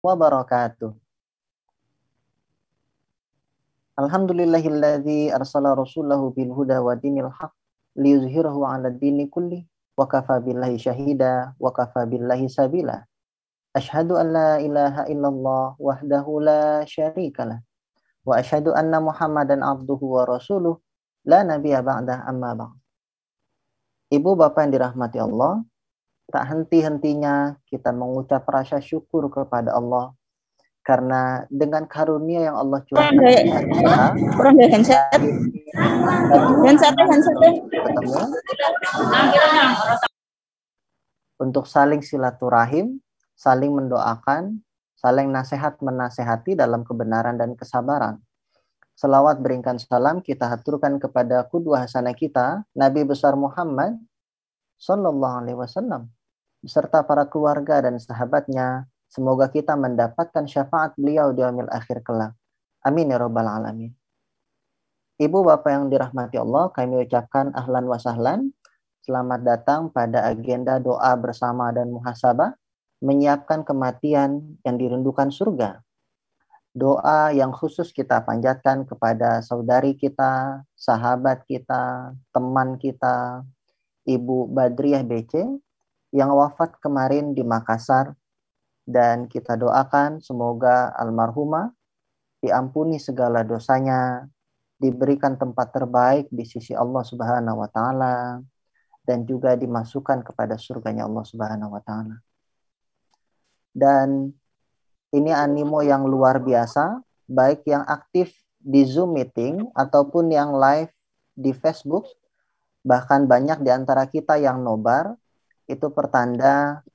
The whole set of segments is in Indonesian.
wabarakatuh. Alhamdulillahilladzi arsala rasulahu bil huda wa dinil haq liyuzhirahu 'ala dini kulli wa kafa billahi syahida wa kafa billahi sabila. Asyhadu an la ilaha illallah wahdahu la syarikalah wa asyhadu anna Muhammadan abduhu wa rasuluh la nabiyya ba'dah amma ba'd. Ibu bapak yang dirahmati Allah, tak henti-hentinya kita mengucap rasa syukur kepada Allah karena dengan karunia yang Allah curahkan kepada kita, ketemu untuk saling silaturahim, saling mendoakan, saling nasihat menasehati dalam kebenaran dan kesabaran. Selawat beringkan salam kita haturkan kepada qudwah hasanah kita, Nabi besar Muhammad Sallallahu Alaihi Wasallam, beserta para keluarga dan sahabatnya. Semoga kita mendapatkan syafaat beliau di yaumil akhir kelak. Amin ya rabbal alamin. Ibu bapak yang dirahmati Allah, kami ucapkan ahlan wa sahlan. Selamat datang pada agenda doa bersama dan muhasabah, menyiapkan kematian yang dirindukan surga. Doa yang khusus kita panjatkan kepada saudari kita, sahabat kita, teman kita, Ibu Badriah BC, yang wafat kemarin di Makassar. Dan kita doakan semoga almarhumah diampuni segala dosanya, diberikan tempat terbaik di sisi Allah Subhanahu wa taala, dan juga dimasukkan kepada surganya Allah Subhanahu wa taala. Dan ini animo yang luar biasa, baik yang aktif di Zoom meeting ataupun yang live di Facebook, bahkan banyak di antara kita yang nobar, itu pertanda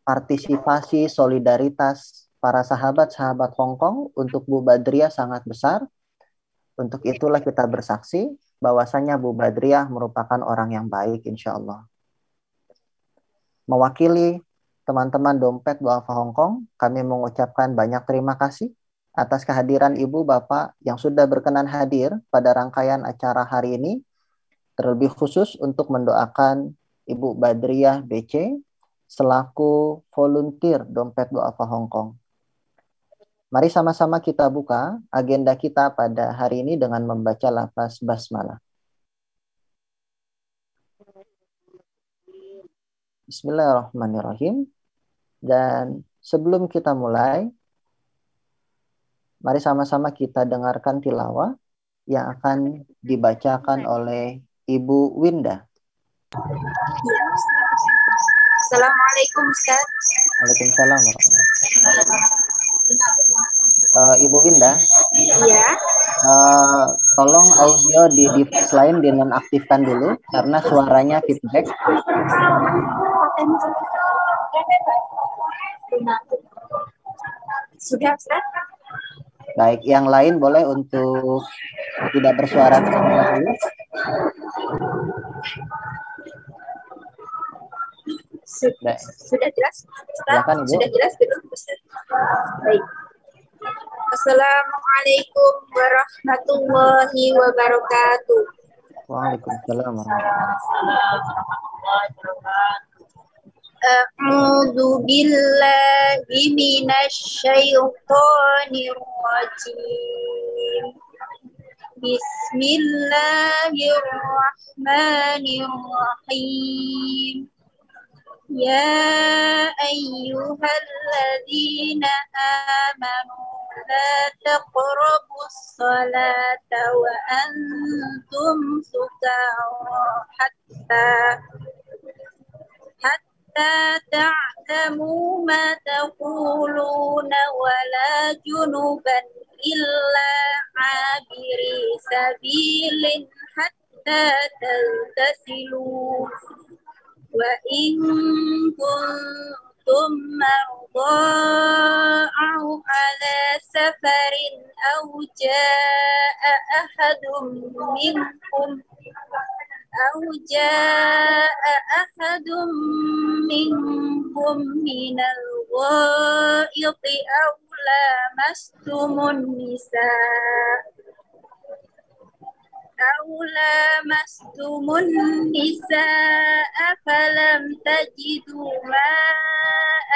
partisipasi solidaritas para sahabat-sahabat Hongkong untuk Bu Badriah sangat besar. Untuk itulah kita bersaksi bahwasanya Bu Badriah merupakan orang yang baik insya Allah. Mewakili teman-teman Dompet Duafa Hongkong, kami mengucapkan banyak terima kasih atas kehadiran Ibu Bapak yang sudah berkenan hadir pada rangkaian acara hari ini, terlebih khusus untuk mendoakan Ibu Badriah BC selaku volunteer Dompet Duafa Hongkong. Mari sama-sama kita buka agenda kita pada hari ini dengan membaca lafaz basmalah. Bismillahirrahmanirrahim. Dan sebelum kita mulai, mari sama-sama kita dengarkan tilawah yang akan dibacakan oleh Ibu Winda. Assalamualaikum Ustaz. Waalaikumsalam. Ibu Winda. Iya. Tolong audio di device lain dinonaktifkan dulu karena suaranya feedback. Sudah Ustaz? Baik, yang lain boleh untuk tidak bersuara terlebih dahulu. Sudah jelas? Silakan, Ibu. Sudah jelas belum Ustaz? Baik. Assalamualaikum warahmatullahi wabarakatuh. Waalaikumsalam warahmatullahi wabarakatuh. A'udzu billahi minasyaitonir rajim. Bismillahirrahmanirrahim. Ya ayyuhalladzina amanu la taqrabus salata wa antum sukara hatta ta'lamu ma taquluna wa la junuban illa abiri sabilin hatta tagtasilu wa in kuntum mardaa aw ala safarin aw jaa ahadum minkum minal ghaiti aw lamastumun nisa أو لامستم النساء فلم تجدوا ماء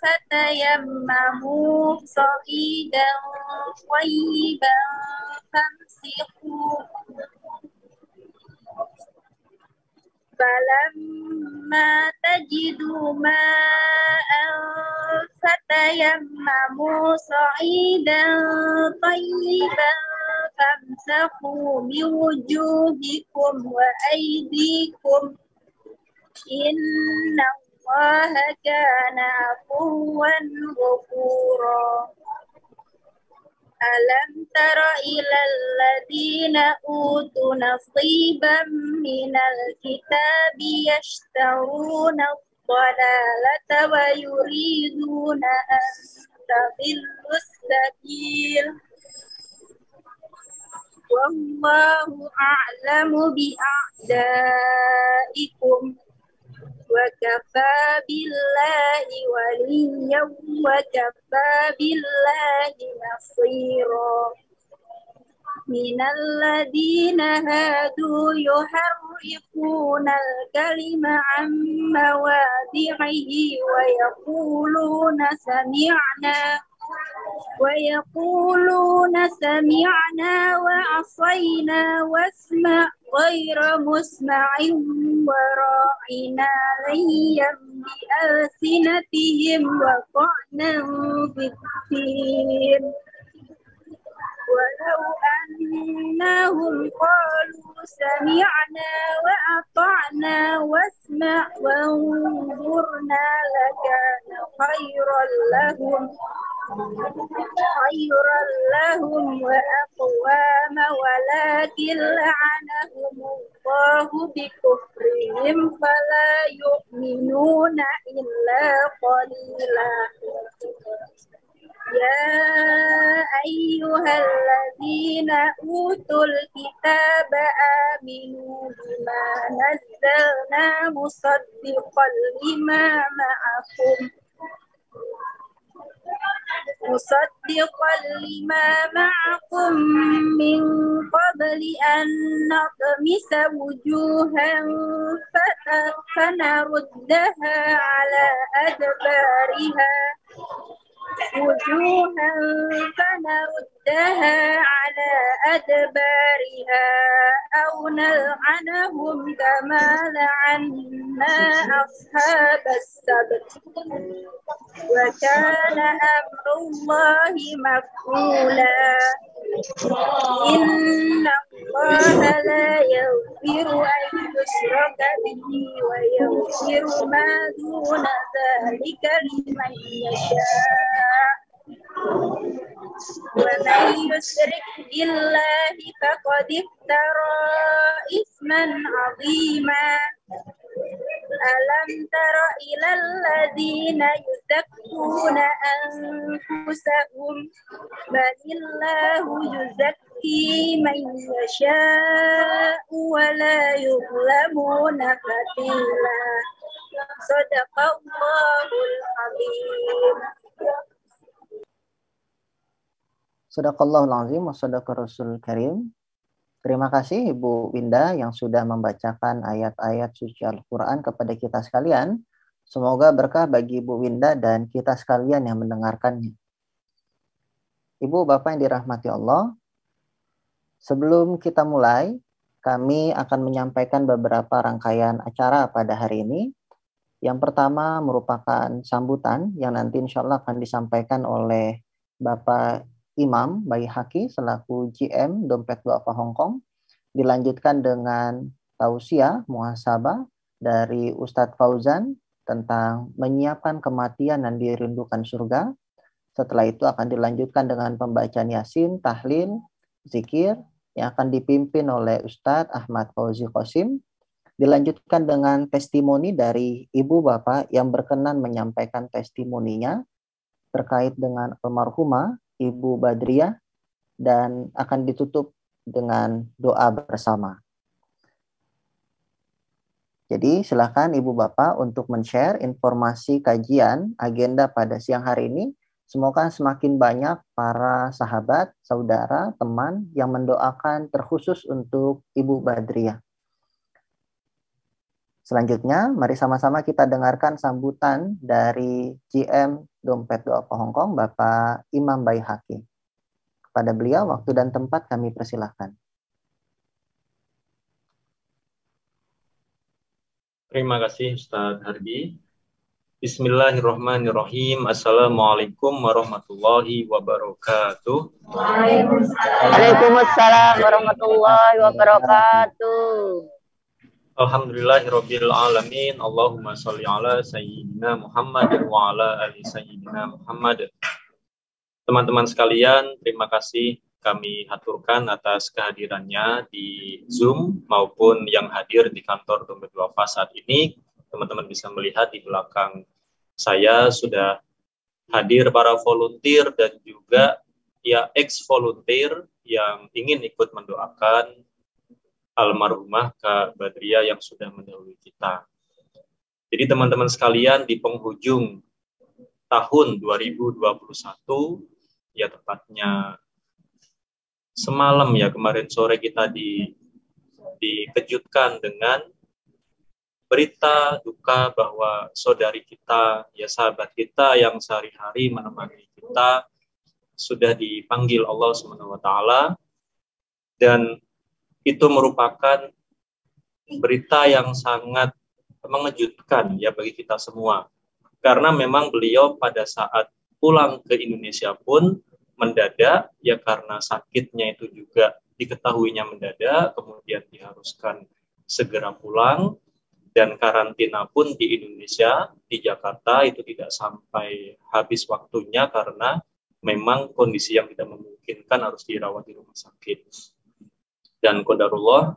فتيمموا صعيدا طيبا فامسحوا فلما تجدوا ماء فتيمموا صعيدا طيبا فامسحوا بوجوهكم وأيديكم إن الله كان عفوا غفورا ألم تر إلى الذين أوتوا نصيبا من الكتاب يشترون الضلالة ويريدون أن تضلوا السبيل والله أعلم بأعدائكم وكفى بالله وليا وكفى بالله نصيرا من الذين هادوا يحرفون الكلم عن مواضعه ويقولون سمعنا وعصينا واسمع غير مسمع وراعنا ليا بألسنتهم وطعنا في الدين ولو أنهم قالوا سمعنا وأطعنا واسمع وانظرنا لكان خيرا لهم وأقوام ولكن لعنهم الله بكفرهم فلا يؤمنون إلا قليلا يا أيها الذين أوتوا الكتاب آمنوا بما نزلنا مصدقا لما معكم من قبل أن نطمس وجوها فنردها على أدبارها أو نلعنهم كما لعنا أصحاب السبت وكان أمر الله مفعولا إن الله لا يغفر أن يشرك به ويغفر ما دون ذلك لمن يشاء ومن يشرك بالله فقد افترى إثما عظيما ألم تر إلى الذين يزكون أنفسهم بل الله يزكي من يشاء ولا يظلمون فتيلا صدق الله العظيم. Sadaqallahul azim wa sadaqa Rasul Karim. Terima kasih Ibu Winda yang sudah membacakan ayat-ayat suci Al-Quran kepada kita sekalian. Semoga berkah bagi Ibu Winda dan kita sekalian yang mendengarkannya. Ibu Bapak yang dirahmati Allah, sebelum kita mulai, kami akan menyampaikan beberapa rangkaian acara pada hari ini. Yang pertama merupakan sambutan yang nanti insya Allah akan disampaikan oleh Bapak Imam Baihaqi selaku GM Dompet Duafa Hongkong, dilanjutkan dengan tausiah muhasabah dari Ustadz Fauzan tentang menyiapkan kematian dan dirindukan surga. Setelah itu akan dilanjutkan dengan pembacaan Yasin, tahlil, zikir yang akan dipimpin oleh Ustadz Ahmad Fauzi Qasim. Dilanjutkan dengan testimoni dari ibu bapak yang berkenan menyampaikan testimoninya terkait dengan almarhumah Ibu Badriah dan akan ditutup dengan doa bersama. Jadi silakan Ibu Bapak untuk men-share informasi kajian agenda pada siang hari ini Semoga semakin banyak para sahabat, saudara, teman yang mendoakan terkhusus untuk Ibu Badriah. Selanjutnya, mari sama-sama kita dengarkan sambutan dari GM Dompet Duafa Hongkong, Bapak Imam Baihaqi. Kepada beliau, waktu dan tempat kami persilahkan. Terima kasih Ustaz Hardi. Bismillahirrahmanirrahim. Assalamualaikum warahmatullahi wabarakatuh. Waalaikumsalam warahmatullahi wabarakatuh. Alhamdulillahirabbil alamin. Allahumma shalli ala sayyidina Muhammad wa ala ali sayyidina Muhammad. Teman-teman sekalian, terima kasih kami haturkan atas kehadirannya di Zoom maupun yang hadir di kantor Dompet Duafa saat ini. Teman-teman bisa melihat di belakang saya sudah hadir para volunteer dan juga ya ex-volunteer yang ingin ikut mendoakan almarhumah Kak Badriah yang sudah mendahului kita. Jadi teman-teman sekalian, di penghujung tahun 2021, ya tepatnya semalam ya, kemarin sore kita dikejutkan dengan berita duka bahwa saudari kita, ya sahabat kita yang sehari-hari menemani kita sudah dipanggil Allah SWT, dan itu merupakan berita yang sangat mengejutkan ya bagi kita semua, karena memang beliau pada saat pulang ke Indonesia pun mendadak ya, karena sakitnya itu juga diketahuinya mendadak, kemudian diharuskan segera pulang. Dan karantina pun di Indonesia, di Jakarta itu tidak sampai habis waktunya karena memang kondisi yang tidak memungkinkan, harus dirawat di rumah sakit. Dan qadarullah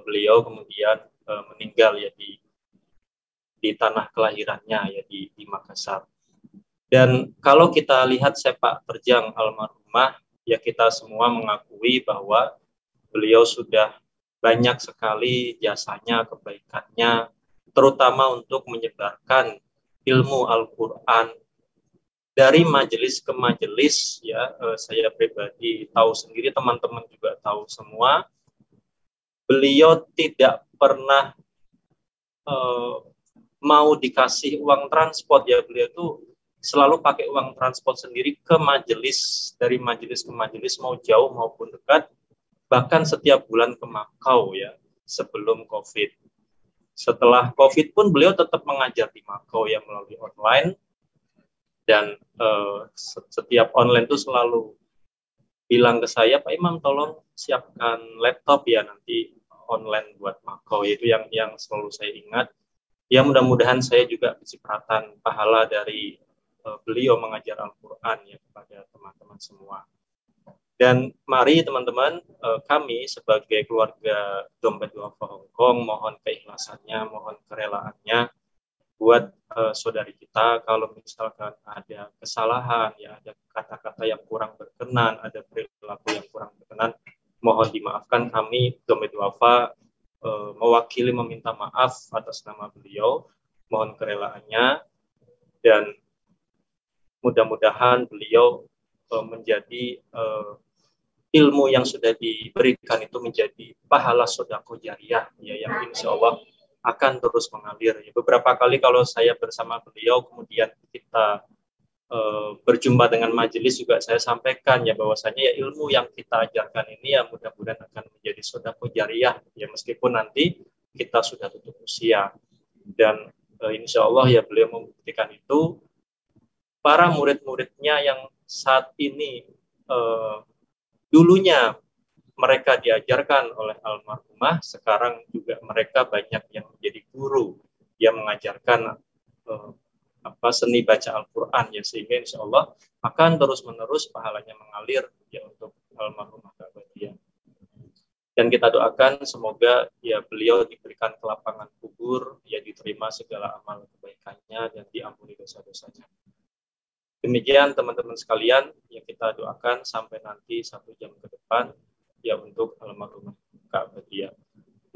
beliau kemudian meninggal ya di tanah kelahirannya ya di Makassar. Dan kalau kita lihat sepak terjang almarhumah, ya kita semua mengakui bahwa beliau sudah banyak sekali jasanya, kebaikannya, terutama untuk menyebarkan ilmu Al-Quran dari majelis ke majelis ya. Saya pribadi tahu sendiri, teman-teman juga tahu semua, beliau tidak pernah mau dikasih uang transport ya, beliau tuh selalu pakai uang transport sendiri ke majelis, dari majelis ke majelis, mau jauh maupun dekat, bahkan setiap bulan ke Makau ya, sebelum COVID. Setelah COVID pun beliau tetap mengajar di Makau yang melalui online, dan setiap online itu selalu bilang ke saya, Pak Imam tolong siapkan laptop ya nanti online buat Makau. Itu yang selalu saya ingat. Ya mudah-mudahan saya juga kecipratan pahala dari beliau mengajar Al-Quran ya kepada teman-teman semua. Dan mari teman-teman, kami sebagai keluarga Dompet Duafa Hongkong mohon keikhlasannya, mohon kerelaannya buat saudari kita. Kalau misalkan ada kesalahan, ya ada kata-kata yang kurang berkenan, ada perilaku yang kurang berkenan, mohon dimaafkan. Kami Dompet Duafa mewakili meminta maaf atas nama beliau, mohon kerelaannya, dan mudah-mudahan beliau menjadi ilmu yang sudah diberikan itu menjadi pahala sedekah jariyah ya, yang insya Allah akan terus mengalir. Beberapa kali kalau saya bersama beliau kemudian kita berjumpa dengan majelis, juga saya sampaikan ya bahwasanya ya ilmu yang kita ajarkan ini ya mudah-mudahan akan menjadi sedekah jariyah ya, meskipun nanti kita sudah tutup usia. Dan insya Allah ya beliau membuktikan itu. Para murid-muridnya yang saat ini dulunya mereka diajarkan oleh almarhumah, sekarang juga mereka banyak yang menjadi guru yang mengajarkan seni baca Al-Quran ya, sehingga insya Allah akan terus-menerus pahalanya mengalir ya untuk almarhumah Kak Badriah. Dan kita doakan semoga ya beliau diberikan kelapangan kubur, ya diterima segala amal kebaikannya dan diampuni dosa-dosanya. Demikian teman-teman sekalian, yang kita doakan sampai nanti 1 jam ke depan ya untuk almarhumah Kak Badriah.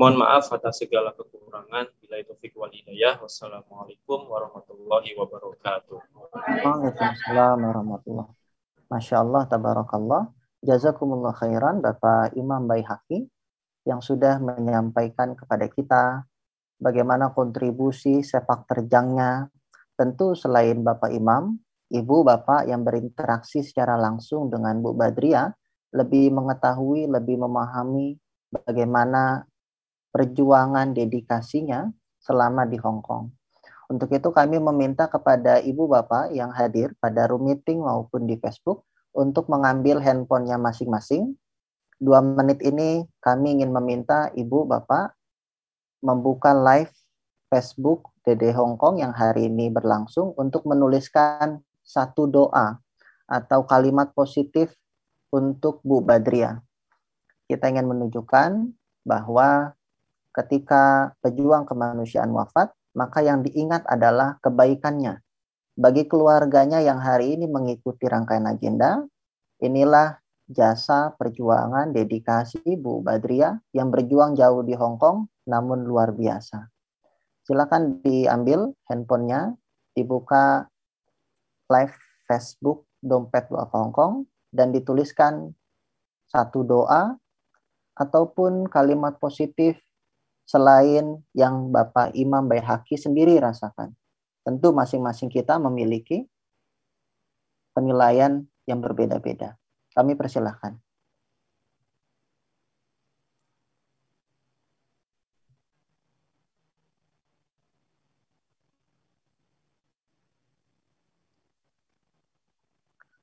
Mohon maaf atas segala kekurangan. Billahi taufiq wal hidayah. Wassalamualaikum warahmatullahi wabarakatuh. Waalaikumsalam warahmatullahi. Masya Allah, tabarakallah. Jazakumullah khairan Bapak Imam Baihaqi yang sudah menyampaikan kepada kita bagaimana kontribusi sepak terjangnya. Tentu selain Bapak Imam, Ibu Bapak yang berinteraksi secara langsung dengan Bu Badriah lebih mengetahui, lebih memahami bagaimana perjuangan dedikasinya selama di Hong Kong. Untuk itu kami meminta kepada Ibu Bapak yang hadir pada room meeting maupun di Facebook untuk mengambil handphonenya masing-masing. 2 menit ini kami ingin meminta Ibu Bapak membuka live Facebook DD Hong Kong yang hari ini berlangsung untuk menuliskan satu doa atau kalimat positif untuk Bu Badriah. Kita ingin menunjukkan bahwa ketika pejuang kemanusiaan wafat, maka yang diingat adalah kebaikannya. Bagi keluarganya yang hari ini mengikuti rangkaian agenda, inilah jasa perjuangan dedikasi Bu Badriah yang berjuang jauh di Hong Kong namun luar biasa. Silakan diambil handphonenya, dibuka live Facebook Dompet Duafa Hong Kong dan dituliskan satu doa ataupun kalimat positif selain yang Bapak Imam Baihaqi sendiri rasakan. Tentu masing-masing kita memiliki penilaian yang berbeda-beda. Kami persilahkan.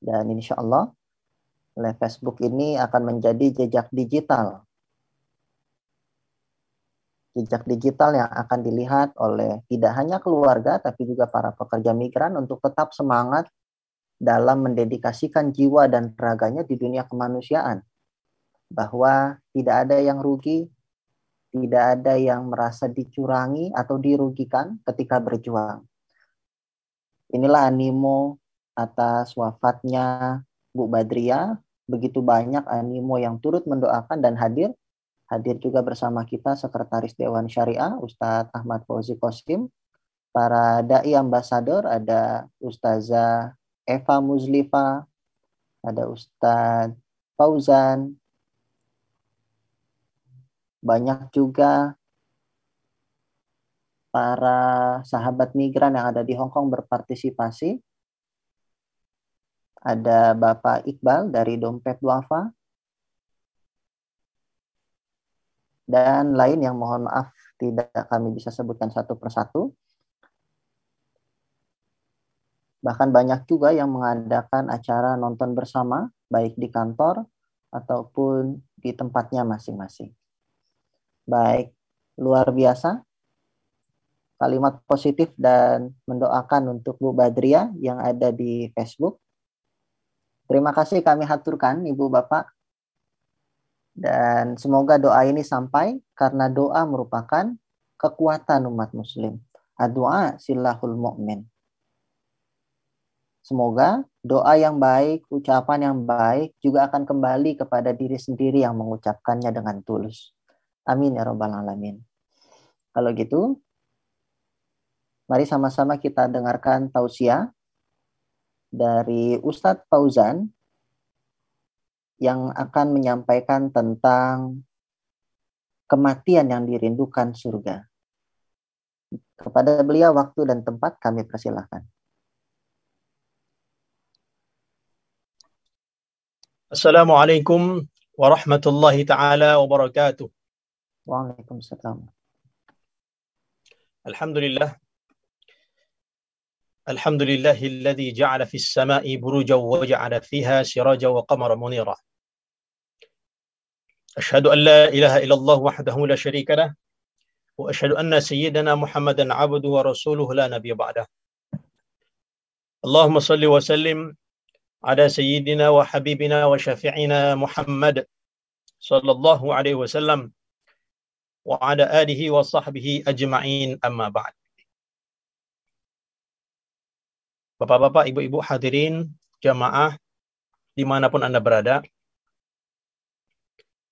Dan insya Allah, live Facebook ini akan menjadi jejak digital. Jejak digital yang akan dilihat oleh tidak hanya keluarga, tapi juga para pekerja migran untuk tetap semangat dalam mendedikasikan jiwa dan raganya di dunia kemanusiaan. Bahwa tidak ada yang rugi, tidak ada yang merasa dicurangi atau dirugikan ketika berjuang. Inilah animo atas wafatnya Bu Badriah. Begitu banyak animo yang turut mendoakan dan hadir. Hadir juga bersama kita Sekretaris Dewan Syariah, Ustadz Ahmad Fauzi Qasim. Para da'i ambasador, ada Ustazah Eva Muzlifa, ada Ustadz Fauzan. Banyak juga para sahabat migran yang ada di Hong Kong berpartisipasi. Ada Bapak Iqbal dari Dompet Duafa. Dan lain yang mohon maaf tidak kami bisa sebutkan satu persatu. Bahkan banyak juga yang mengadakan acara nonton bersama, baik di kantor ataupun di tempatnya masing-masing. Baik, luar biasa. Kalimat positif dan mendoakan untuk Bu Badriah yang ada di Facebook. Terima kasih kami haturkan Ibu Bapak. Dan semoga doa ini sampai karena doa merupakan kekuatan umat muslim. Doa silahul mu'min. Semoga doa yang baik, ucapan yang baik juga akan kembali kepada diri sendiri yang mengucapkannya dengan tulus. Amin ya rabbal alamin. Kalau gitu, mari sama-sama kita dengarkan tausiah dari Ustadz Fauzan yang akan menyampaikan tentang kematian yang dirindukan surga. Kepada beliau waktu dan tempat kami persilahkan. Assalamualaikum warahmatullahi ta'ala wabarakatuh. Waalaikumsalam. Alhamdulillah. Alhamdulillahilladzi ja'ala fis sama'i burujan wa ja'ala fiha sirajan wa qamaran munira. Asyhadu an la ilaha illallah wahdahu la syarika lah wa asyhadu anna sayyidana Muhammadan 'abduhu wa rasuluhu la nabiyya ba'dah. Allahumma shalli wa sallim ala sayyidina wa habibina wa syafi'ina Muhammad sallallahu alaihi wasallam wa ala alihi wa sahbihi ajma'in amma ba'd. Bapak-bapak, ibu-ibu hadirin jamaah dimanapun Anda berada,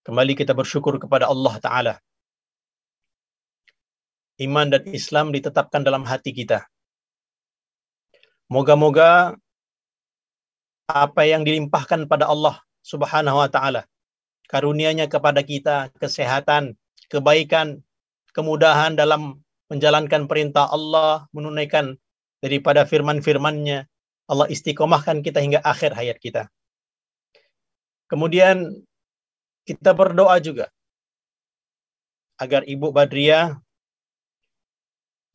kembali kita bersyukur kepada Allah Ta'ala iman dan Islam ditetapkan dalam hati kita. Moga-moga apa yang dilimpahkan pada Allah Subhanahu wa taala, karunia-Nya kepada kita, kesehatan, kebaikan, kemudahan dalam menjalankan perintah Allah, menunaikan daripada firman-firman-Nya, Allah istiqomahkan kita hingga akhir hayat kita. Kemudian kita berdoa juga agar Ibu Badriah,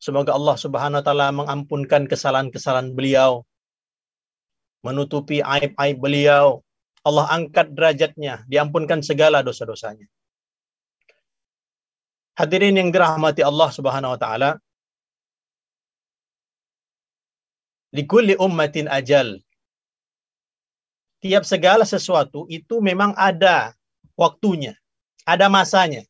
semoga Allah Subhanahu wa taala mengampunkan kesalahan-kesalahan beliau, menutupi aib-aib beliau, Allah angkat derajatnya, diampunkan segala dosa-dosanya. Hadirin yang dirahmati Allah Subhanahu wa taala, likulli ummatin ajal. Tiap segala sesuatu itu memang ada waktunya, ada masanya.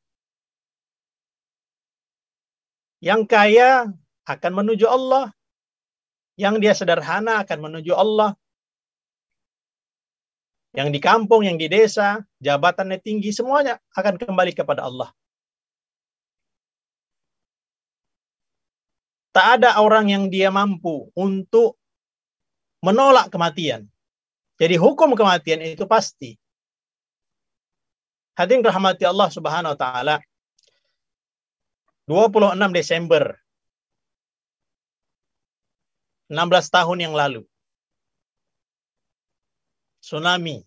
Yang kaya akan menuju Allah, yang dia sederhana akan menuju Allah, yang di kampung, yang di desa, jabatannya tinggi, semuanya akan kembali kepada Allah. Tak ada orang yang dia mampu untuk menolak kematian. Jadi hukum kematian itu pasti. Hadirin rahmati Allah Subhanahu wa taala, 26 Desember 16 tahun yang lalu, tsunami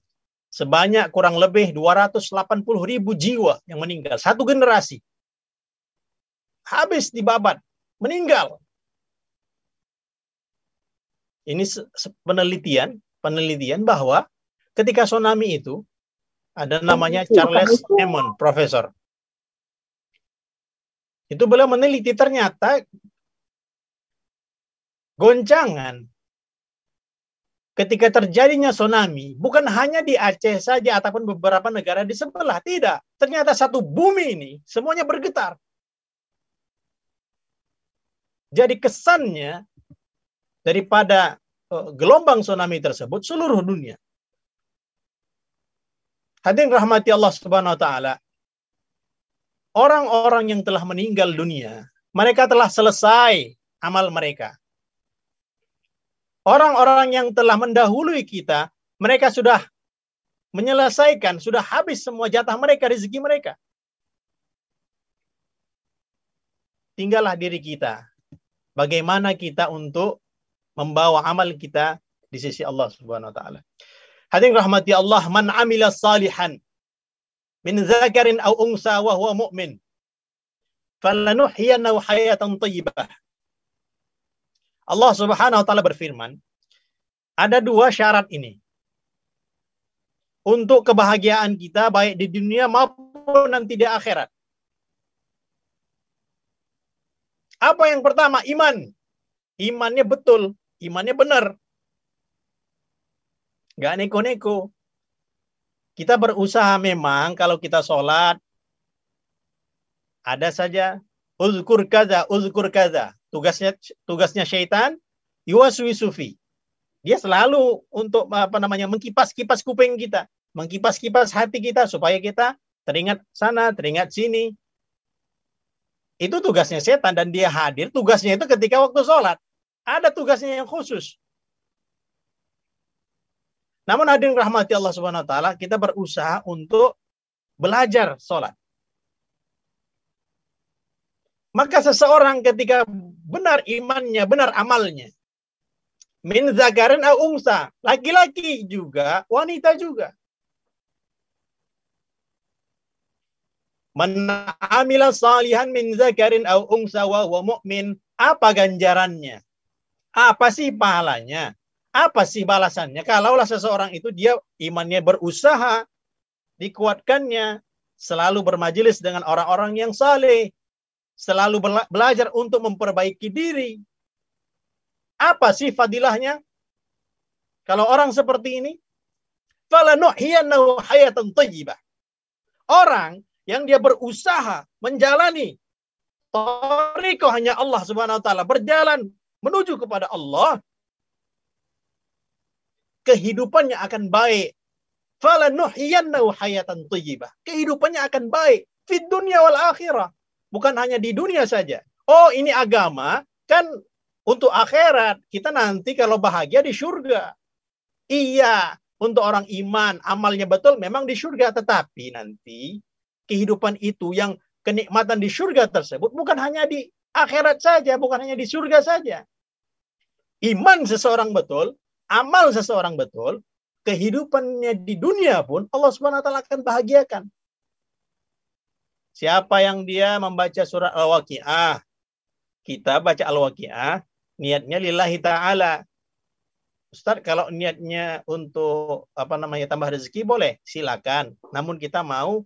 sebanyak kurang lebih 280.000 jiwa yang meninggal. Satu generasi habis dibabat, meninggal. Ini penelitian bahwa ketika tsunami itu ada namanya Charles Emmons, profesor. Itu beliau meneliti, ternyata goncangan ketika terjadinya tsunami bukan hanya di Aceh saja ataupun beberapa negara di sebelah, tidak. Ternyata satu bumi ini semuanya bergetar. Jadi kesannya daripada gelombang tsunami tersebut seluruh dunia. Hadirin rahmati Allah Subhanahu wa taala, orang-orang yang telah meninggal dunia, mereka telah selesai amal mereka. Orang-orang yang telah mendahului kita, mereka sudah menyelesaikan, sudah habis semua jatah mereka, rezeki mereka. Tinggallah diri kita. Bagaimana kita untuk membawa amal kita di sisi Allah Subhanahu wa taala. Hadirin rahmati Allah, man amila salihan min dzakarin aw unsa wa huwa mu'min falanuhyiyannahu hayatan thayyibah. Allah Subhanahu wa taala berfirman, ada dua syarat ini untuk kebahagiaan kita baik di dunia maupun nanti di akhirat. Apa yang pertama? Iman. Imannya betul, imannya benar. Gak neko-neko. Kita berusaha memang kalau kita sholat, ada saja uzkur kaza, uzkur kaza. Tugasnya syaitan, yuwaswisu fi. Dia selalu untuk mengkipas-kipas kuping kita, mengkipas-kipas hati kita supaya kita teringat sana, teringat sini. Itu tugasnya setan dan dia hadir. Tugasnya itu ketika waktu sholat. Ada tugasnya yang khusus. Namun hadirin rahmati Allah Subhanahu wa taala, kita berusaha untuk belajar sholat. Maka seseorang ketika benar imannya, benar amalnya, min zakarin au unsa, laki-laki juga, wanita juga. Man amila salihan min zakarin au unsa wa huwa mu'min. Apa ganjarannya? Apa sih pahalanya? Apa sih balasannya? Kalaulah seseorang itu dia imannya berusaha, dikuatkannya, selalu bermajelis dengan orang-orang yang saleh, selalu belajar untuk memperbaiki diri. Apa sih fadilahnya? Kalau orang seperti ini, falanuhyiyannahu hayatan thayyibah. Orang yang dia berusaha menjalani thariqah hanya Allah Subhanahu wa taala, berjalan menuju kepada Allah, kehidupannya akan baik. Falanuhyiyannahu hayatan thayyibah. Kehidupannya akan baik fid dunya wal akhirah. Bukan hanya di dunia saja. Oh, ini agama kan untuk akhirat. Kita nanti kalau bahagia di surga. Iya, untuk orang iman, amalnya betul memang di surga. Tetapi nanti kehidupan itu yang kenikmatan di surga tersebut bukan hanya di akhirat saja, bukan hanya di surga saja. Iman seseorang betul, amal seseorang betul, kehidupannya di dunia pun Allah Subhanahu wa taala akan bahagiakan. Siapa yang dia membaca surat Al-Waqiah, kita baca Al-Waqiah, niatnya lillahi ta'ala. Ustaz, kalau niatnya untuk tambah rezeki boleh, silakan. Namun kita mau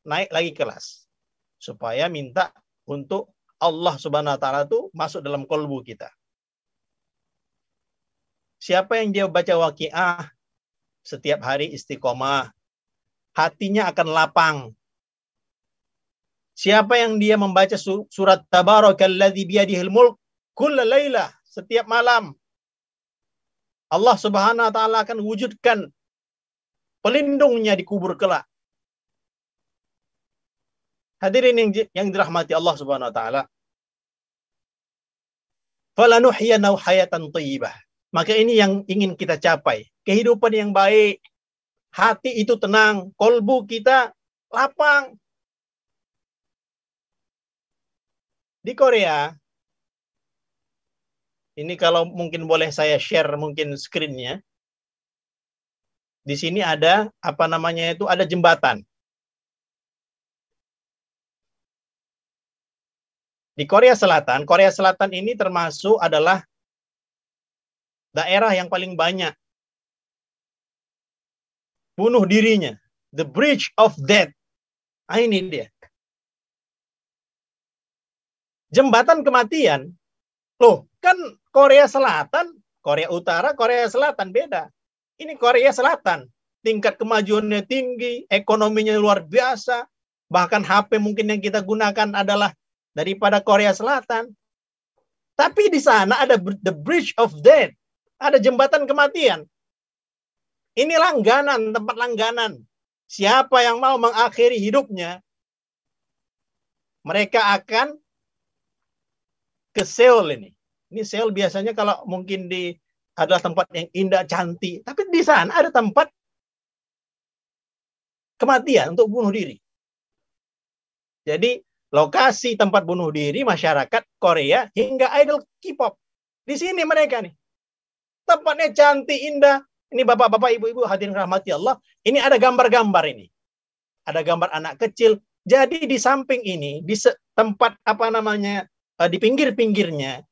naik lagi kelas supaya minta untuk Allah Subhanahu wa taala itu masuk dalam kolbu kita. Siapa yang dia baca Waqiah setiap hari istiqomah, hatinya akan lapang. Siapa yang dia membaca surat Tabarakalladzi biyadihil mulk kulla lailah, setiap malam, Allah Subhanahu wa taala akan wujudkan pelindungnya di kubur kelak. Hadirin yang dirahmati Allah Subhanahu wa taala. Falanuhyiyanahu hayatan thayyibah. Maka ini yang ingin kita capai, kehidupan yang baik. Hati itu tenang, kolbu kita lapang. Di Korea, ini kalau mungkin boleh saya share mungkin screen-nya. Di sini ada ada jembatan. Di Korea Selatan ini termasuk adalah daerah yang paling banyak bunuh dirinya. The Bridge of Death. Ah, ini dia. Jembatan kematian. Loh, kan Korea Selatan, Korea Utara, Korea Selatan beda. Ini Korea Selatan. Tingkat kemajuannya tinggi, ekonominya luar biasa. Bahkan HP mungkin yang kita gunakan adalah daripada Korea Selatan. Tapi di sana ada the Bridge of Death. Ada jembatan kematian. Ini langganan, tempat langganan. Siapa yang mau mengakhiri hidupnya, mereka akan ke Seoul ini. Ini Seoul biasanya kalau mungkin adalah tempat yang indah, cantik. Tapi di sana ada tempat kematian untuk bunuh diri. Jadi lokasi tempat bunuh diri masyarakat Korea hingga idol K-pop. Di sini mereka nih. Tempatnya cantik, indah. Ini bapak-bapak, ibu-ibu hadirin rahmati Allah. Ini ada gambar-gambar ini. Ada gambar anak kecil. Jadi di samping ini, di tempat di pinggir-pinggirnya,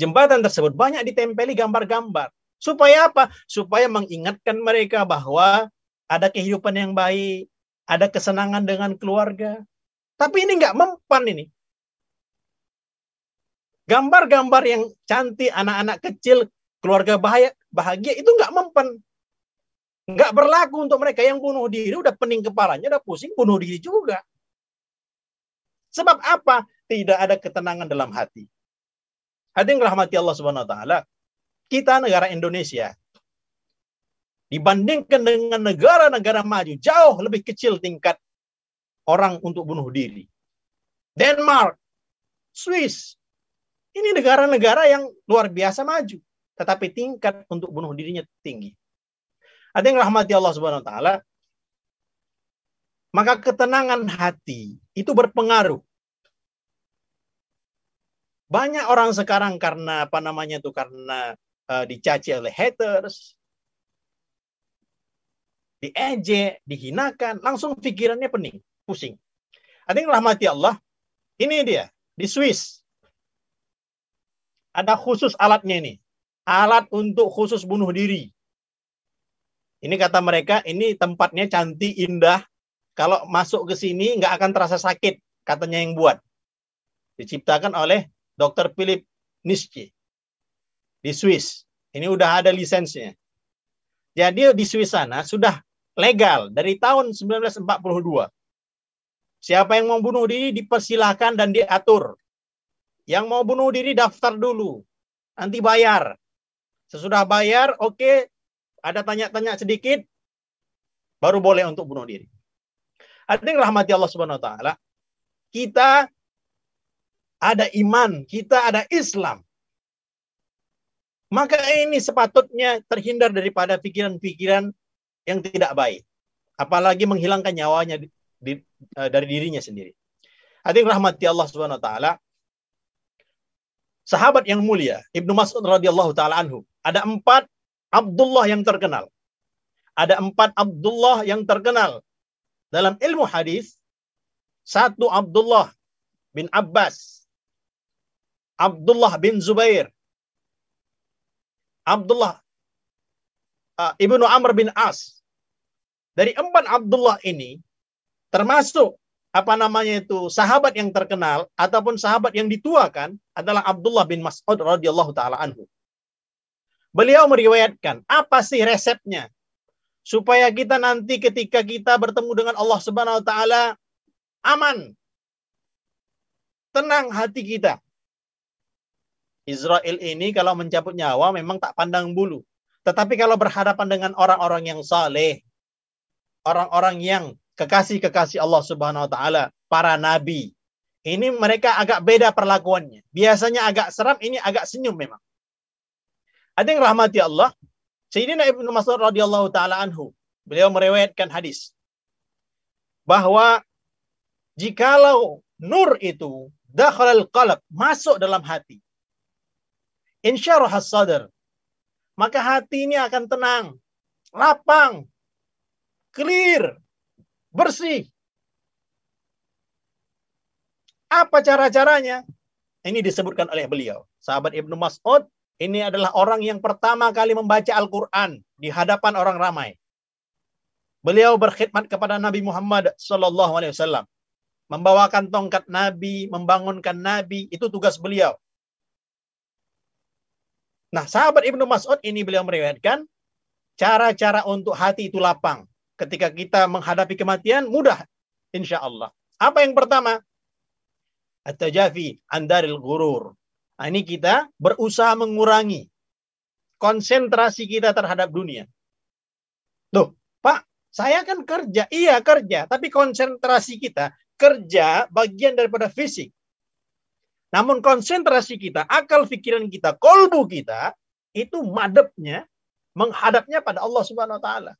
jembatan tersebut banyak ditempeli gambar-gambar. Supaya apa? Supaya mengingatkan mereka bahwa ada kehidupan yang baik, ada kesenangan dengan keluarga. Tapi ini nggak mempan ini. Gambar-gambar yang cantik, anak-anak kecil, keluarga bahagia itu nggak mempan. Nggak berlaku untuk mereka yang bunuh diri, udah pening kepalanya, udah pusing, bunuh diri juga. Sebab apa? Tidak ada ketenangan dalam hati. Hadirin rahmati Allah Subhanahu wa taala, kita negara Indonesia dibandingkan dengan negara-negara maju jauh lebih kecil tingkat orang untuk bunuh diri. Denmark, Swiss, ini negara-negara yang luar biasa maju, tetapi tingkat untuk bunuh dirinya tinggi. Hadirin rahmati Allah Subhanahu wa taala, maka ketenangan hati itu berpengaruh. Banyak orang sekarang karena karena dicaci oleh haters, diejek, dihinakan, langsung pikirannya pening, pusing. Hadirin rahmati Allah, ini dia di Swiss. Ada khusus alatnya ini. Alat untuk khusus bunuh diri. Ini kata mereka, ini tempatnya cantik, indah. Kalau masuk ke sini nggak akan terasa sakit, katanya yang buat. Diciptakan oleh Dr. Philip Nitsche di Swiss. Ini udah ada lisensinya. Jadi di Swiss sana sudah legal dari tahun 1942. Siapa yang mau bunuh diri dipersilahkan dan diatur. Yang mau bunuh diri daftar dulu. Nanti bayar. Sesudah bayar, oke, ada tanya-tanya sedikit, baru boleh untuk bunuh diri. Hadirin rahmati Allah Subhanahu wa taala, kita ada iman, kita ada Islam. Maka ini sepatutnya terhindar daripada pikiran-pikiran yang tidak baik. Apalagi menghilangkan nyawanya dari dirinya sendiri. Hadirin rahmati Allah Subhanahu wa taala. Sahabat yang mulia, Ibnu Mas'ud radhiyallahu taala anhu, ada 4 Abdullah yang terkenal. Ada 4 Abdullah yang terkenal dalam ilmu hadis. 1 Abdullah bin Abbas, Abdullah bin Zubair, Abdullah Ibnu Amr bin As. Dari 4 Abdullah ini, termasuk sahabat yang terkenal ataupun sahabat yang dituakan adalah Abdullah bin Mas'ud radhiyallahu taala anhu. Beliau meriwayatkan, apa sih resepnya supaya kita nanti ketika kita bertemu dengan Allah Subhanahu wa taala aman, tenang hati kita. Israel ini kalau mencabut nyawa memang tak pandang bulu. Tetapi kalau berhadapan dengan orang-orang yang saleh, orang-orang yang kekasih-kekasih Allah Subhanahu wa taala, para nabi, ini mereka agak beda perlakuannya. Biasanya agak seram, ini agak senyum memang. Ada yang rahmati Allah, Sayyidina Ibnu Mas'ud radhiyallahu taala anhu, beliau meriwayatkan hadis bahwa jikalau nur itu dakhalal qalb, masuk dalam hati, insyarahas sadr, maka hati ini akan tenang, lapang, clear, bersih. Apa cara-caranya? Ini disebutkan oleh beliau. Sahabat Ibnu Mas'ud ini adalah orang yang pertama kali membaca Al-Quran di hadapan orang ramai. Beliau berkhidmat kepada Nabi Muhammad SAW. Membawakan tongkat Nabi, membangunkan Nabi, itu tugas beliau. Nah, sahabat Ibnu Mas'ud ini beliau meriwayatkan cara-cara untuk hati itu lapang. Ketika kita menghadapi kematian, mudah insya Allah. Apa yang pertama? At-tajafi andaril ghurur. Nah, ini kita berusaha mengurangi konsentrasi kita terhadap dunia. Loh, Pak, saya kan kerja. Iya, kerja. Tapi konsentrasi kita, kerja bagian daripada fisik. Namun konsentrasi kita, akal pikiran kita, kolbu kita, itu madepnya, menghadapnya pada Allah Subhanahu wa taala.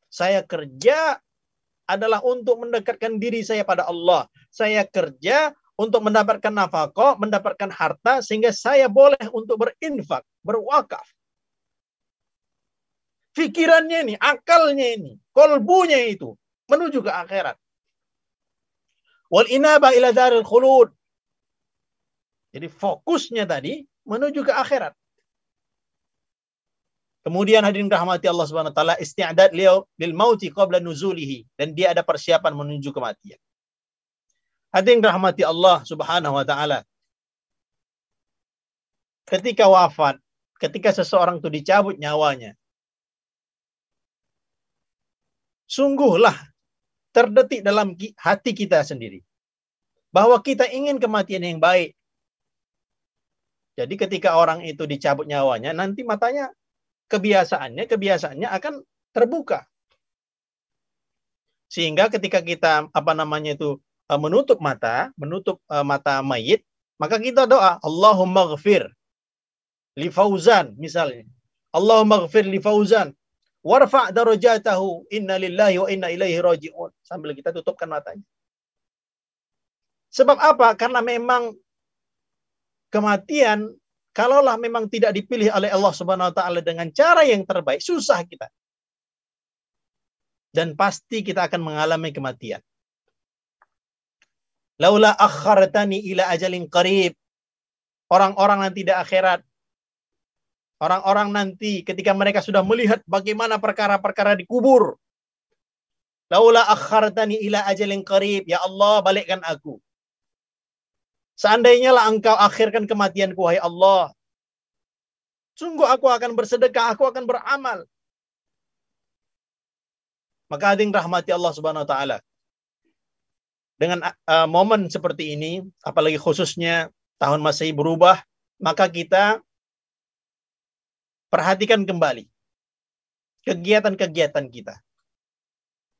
Saya kerja adalah untuk mendekatkan diri saya pada Allah. Saya kerja untuk mendapatkan nafkah, mendapatkan harta, sehingga saya boleh untuk berinfak, berwakaf. Pikirannya ini, akalnya ini, kolbunya itu, menuju ke akhirat. Wal inaba ila daril khulud. Jadi fokusnya tadi menuju ke akhirat. Kemudian hadirin rahmati Allah Subhanahu wa taala, isti'dad lil mauti qabla nuzulihi, dan dia ada persiapan menuju kematian. Hadirin rahmati Allah Subhanahu wa taala. Ketika wafat, ketika seseorang itu dicabut nyawanya, sungguhlah terdetik dalam hati kita sendiri bahwa kita ingin kematian yang baik. Jadi ketika orang itu dicabut nyawanya, nanti matanya kebiasaannya akan terbuka. Sehingga ketika kita menutup mata mayit, maka kita doa, Allahumma ghafir li Fauzan misalnya. Allahumma ghafir li Fauzan warfa' darajatahu, inna lillahi wa inna ilaihi raji'un. Sambil kita tutupkan matanya. Sebab apa? Karena memang kematian, kalaulah memang tidak dipilih oleh Allah Subhanahu wa taala dengan cara yang terbaik, susah kita. Dan pasti kita akan mengalami kematian. Laula akhartani ila ajalin qarib. Orang-orang nanti di akhirat, orang-orang nanti ketika mereka sudah melihat bagaimana perkara-perkara di kubur. Laula akhartani ila ajalin qarib, ya Allah, balikkan aku. Seandainya lah engkau akhirkan kematianku, wahai Allah, sungguh aku akan bersedekah, aku akan beramal. Maka hadirin rahmati Allah Subhanahu wa taala, dengan momen seperti ini, apalagi khususnya tahun Masehi berubah, maka kita perhatikan kembali kegiatan-kegiatan kita.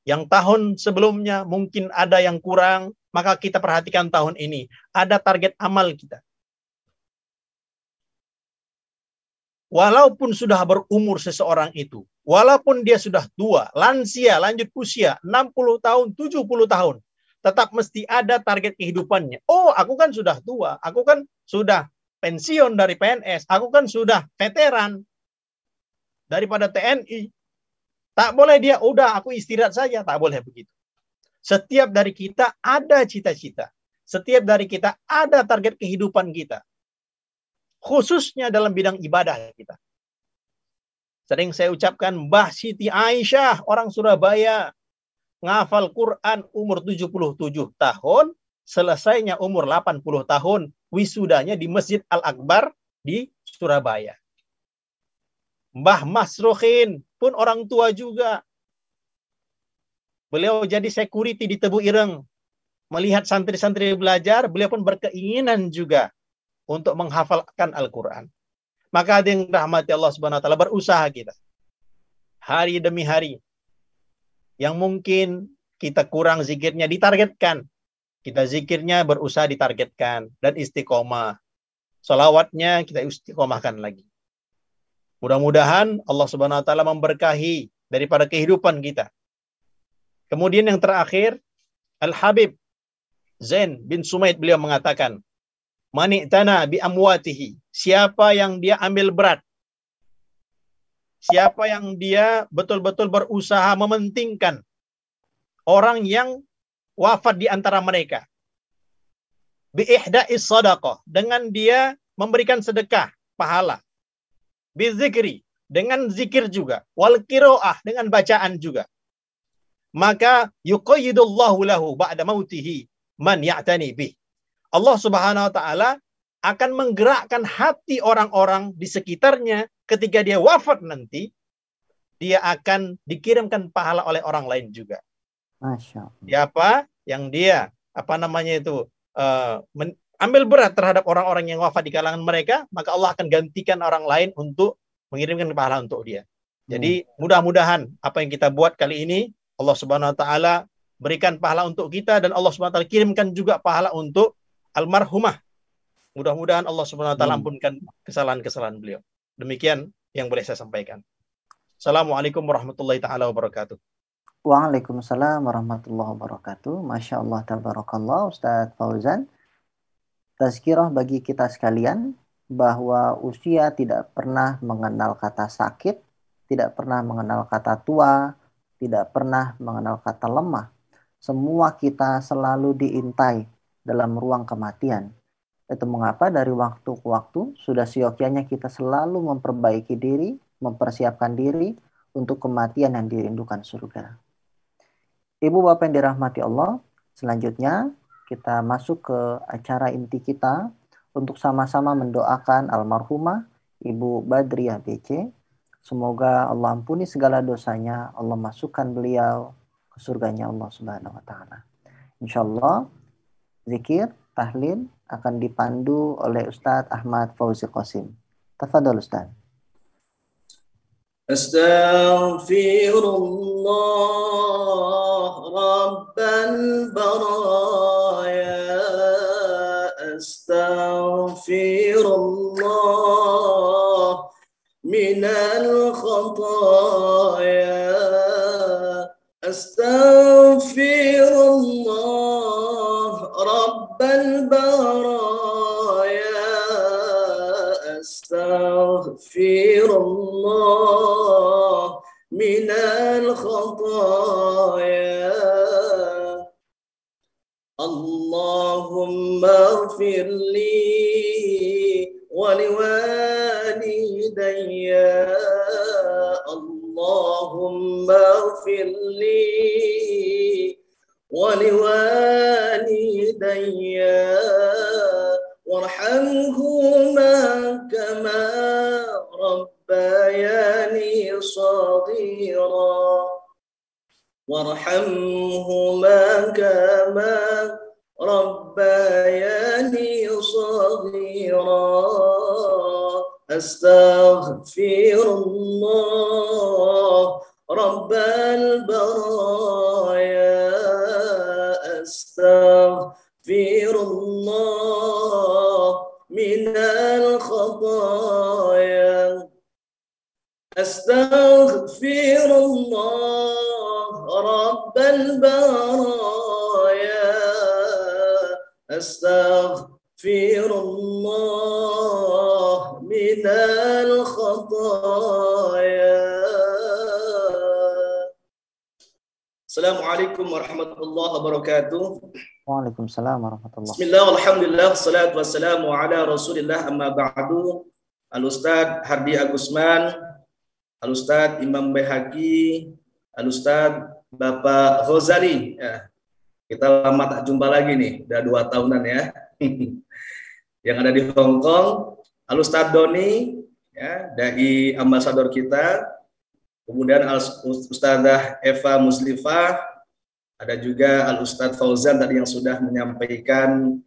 Yang tahun sebelumnya mungkin ada yang kurang, Maka kita perhatikan tahun ini, ada target amal kita. Walaupun sudah berumur seseorang itu, walaupun dia sudah tua, lansia, lanjut usia, 60 tahun, 70 tahun, tetap mesti ada target kehidupannya. Oh, aku kan sudah tua, aku kan sudah pensiun dari PNS, aku kan sudah veteran daripada TNI. Tak boleh dia, udah aku istirahat saja, tak boleh begitu. Setiap dari kita ada cita-cita. Setiap dari kita ada target kehidupan kita. Khususnya dalam bidang ibadah kita. Sering saya ucapkan, Mbah Siti Aisyah, orang Surabaya, ngafal Quran umur 77 tahun, selesainya umur 80 tahun, wisudanya di Masjid Al-Akbar di Surabaya. Mbah Masruhin pun orang tua juga. Beliau jadi security di Tebu Ireng. Melihat santri-santri belajar, beliau pun berkeinginan juga untuk menghafalkan Al-Quran. Maka ada yang rahmati Allah Subhanahu wa taala, berusaha kita. Hari demi hari. Yang mungkin kita kurang zikirnya ditargetkan. Kita zikirnya berusaha ditargetkan dan istiqomah. Salawatnya kita istiqomahkan lagi. Mudah-mudahan Allah Subhanahu wa taala memberkahi daripada kehidupan kita. Kemudian yang terakhir, Al-Habib Zain bin Sumaid beliau mengatakan, Mani'tana bi amwatihi. Siapa yang dia ambil berat. Siapa yang dia betul-betul berusaha mementingkan orang yang wafat di antara mereka. Bi ihda'is sadaqah. Dengan dia memberikan sedekah, pahala. Bi zikri. Dengan zikir juga. Wal qiraah. Dengan bacaan juga. Maka yuqayyidullahu lahu ba'da mautihi man ya'tani bih. Allah Subhanahu wa taala akan menggerakkan hati orang-orang di sekitarnya ketika dia wafat nanti, dia akan dikirimkan pahala oleh orang lain juga. Masya Allah. Siapa yang dia ambil berat terhadap orang-orang yang wafat di kalangan mereka, maka Allah akan gantikan orang lain untuk mengirimkan pahala untuk dia. Jadi mudah-mudahan apa yang kita buat kali ini Allah Subhanahu wa taala berikan pahala untuk kita dan Allah Subhanahu wa taala kirimkan juga pahala untuk almarhumah. Mudah-mudahan Allah Subhanahu wa taala ampunkan kesalahan-kesalahan beliau. Demikian yang boleh saya sampaikan. Assalamualaikum warahmatullahi taala wabarakatuh. Waalaikumsalam warahmatullahi wabarakatuh. Masya Allah, tabarakallah Ustadz Fauzan. Tazkirah bagi kita sekalian bahwa usia tidak pernah mengenal kata sakit, tidak pernah mengenal kata tua, tidak pernah mengenal kata lemah. Semua kita selalu diintai dalam ruang kematian. Itu mengapa dari waktu ke waktu sudah seyogyanya kita selalu memperbaiki diri, mempersiapkan diri untuk kematian yang dirindukan surga. Ibu bapak yang dirahmati Allah, selanjutnya kita masuk ke acara inti kita untuk sama-sama mendoakan almarhumah Ibu Badriah BC. Semoga Allah ampuni segala dosanya, Allah masukkan beliau ke surganya Allah Subhanahu wa taala. Insyaallah zikir, tahlil akan dipandu oleh Ustadz Ahmad Fauzi Qasim. Tafadhol Ustaz. Astaghfirullah Rabbal baraya. Astaghfirullah minal khataya. Astaghfirullah Rabbal baraya. Astaghfirullah minal khataya. Allahumma ighfirli wa liwalidayya. Allahumma ighfirli wa liwalidayya warhamhuma kama rabbayani shaghira. Warhamhuma kama rabbayani shaghira. Astaghfirullah Rabbal baraya. Astaghfirullah Astaghfirullah Rabbal baraya. Astaghfirullah minal khataya. Assalamualaikum warahmatullahi wabarakatuh. Waalaikumsalam warahmatullahi. Bismillah, alhamdulillah, salatu wassalamu ala rasulillah, amma ba'du. Al-Ustadz Hardi Agusman, Al-Ustadz Imam Baihaqi, Al-Ustadz Bapak Ghazali. Ya, kita lama tak jumpa lagi nih, udah 2 tahunan ya. Yang ada di Hong Kong, Al-Ustadz Doni, ya, dari ambasador kita. Kemudian Al-Ustadzah Eva Muslifah, ada juga Al-Ustadz Fauzan tadi yang sudah menyampaikan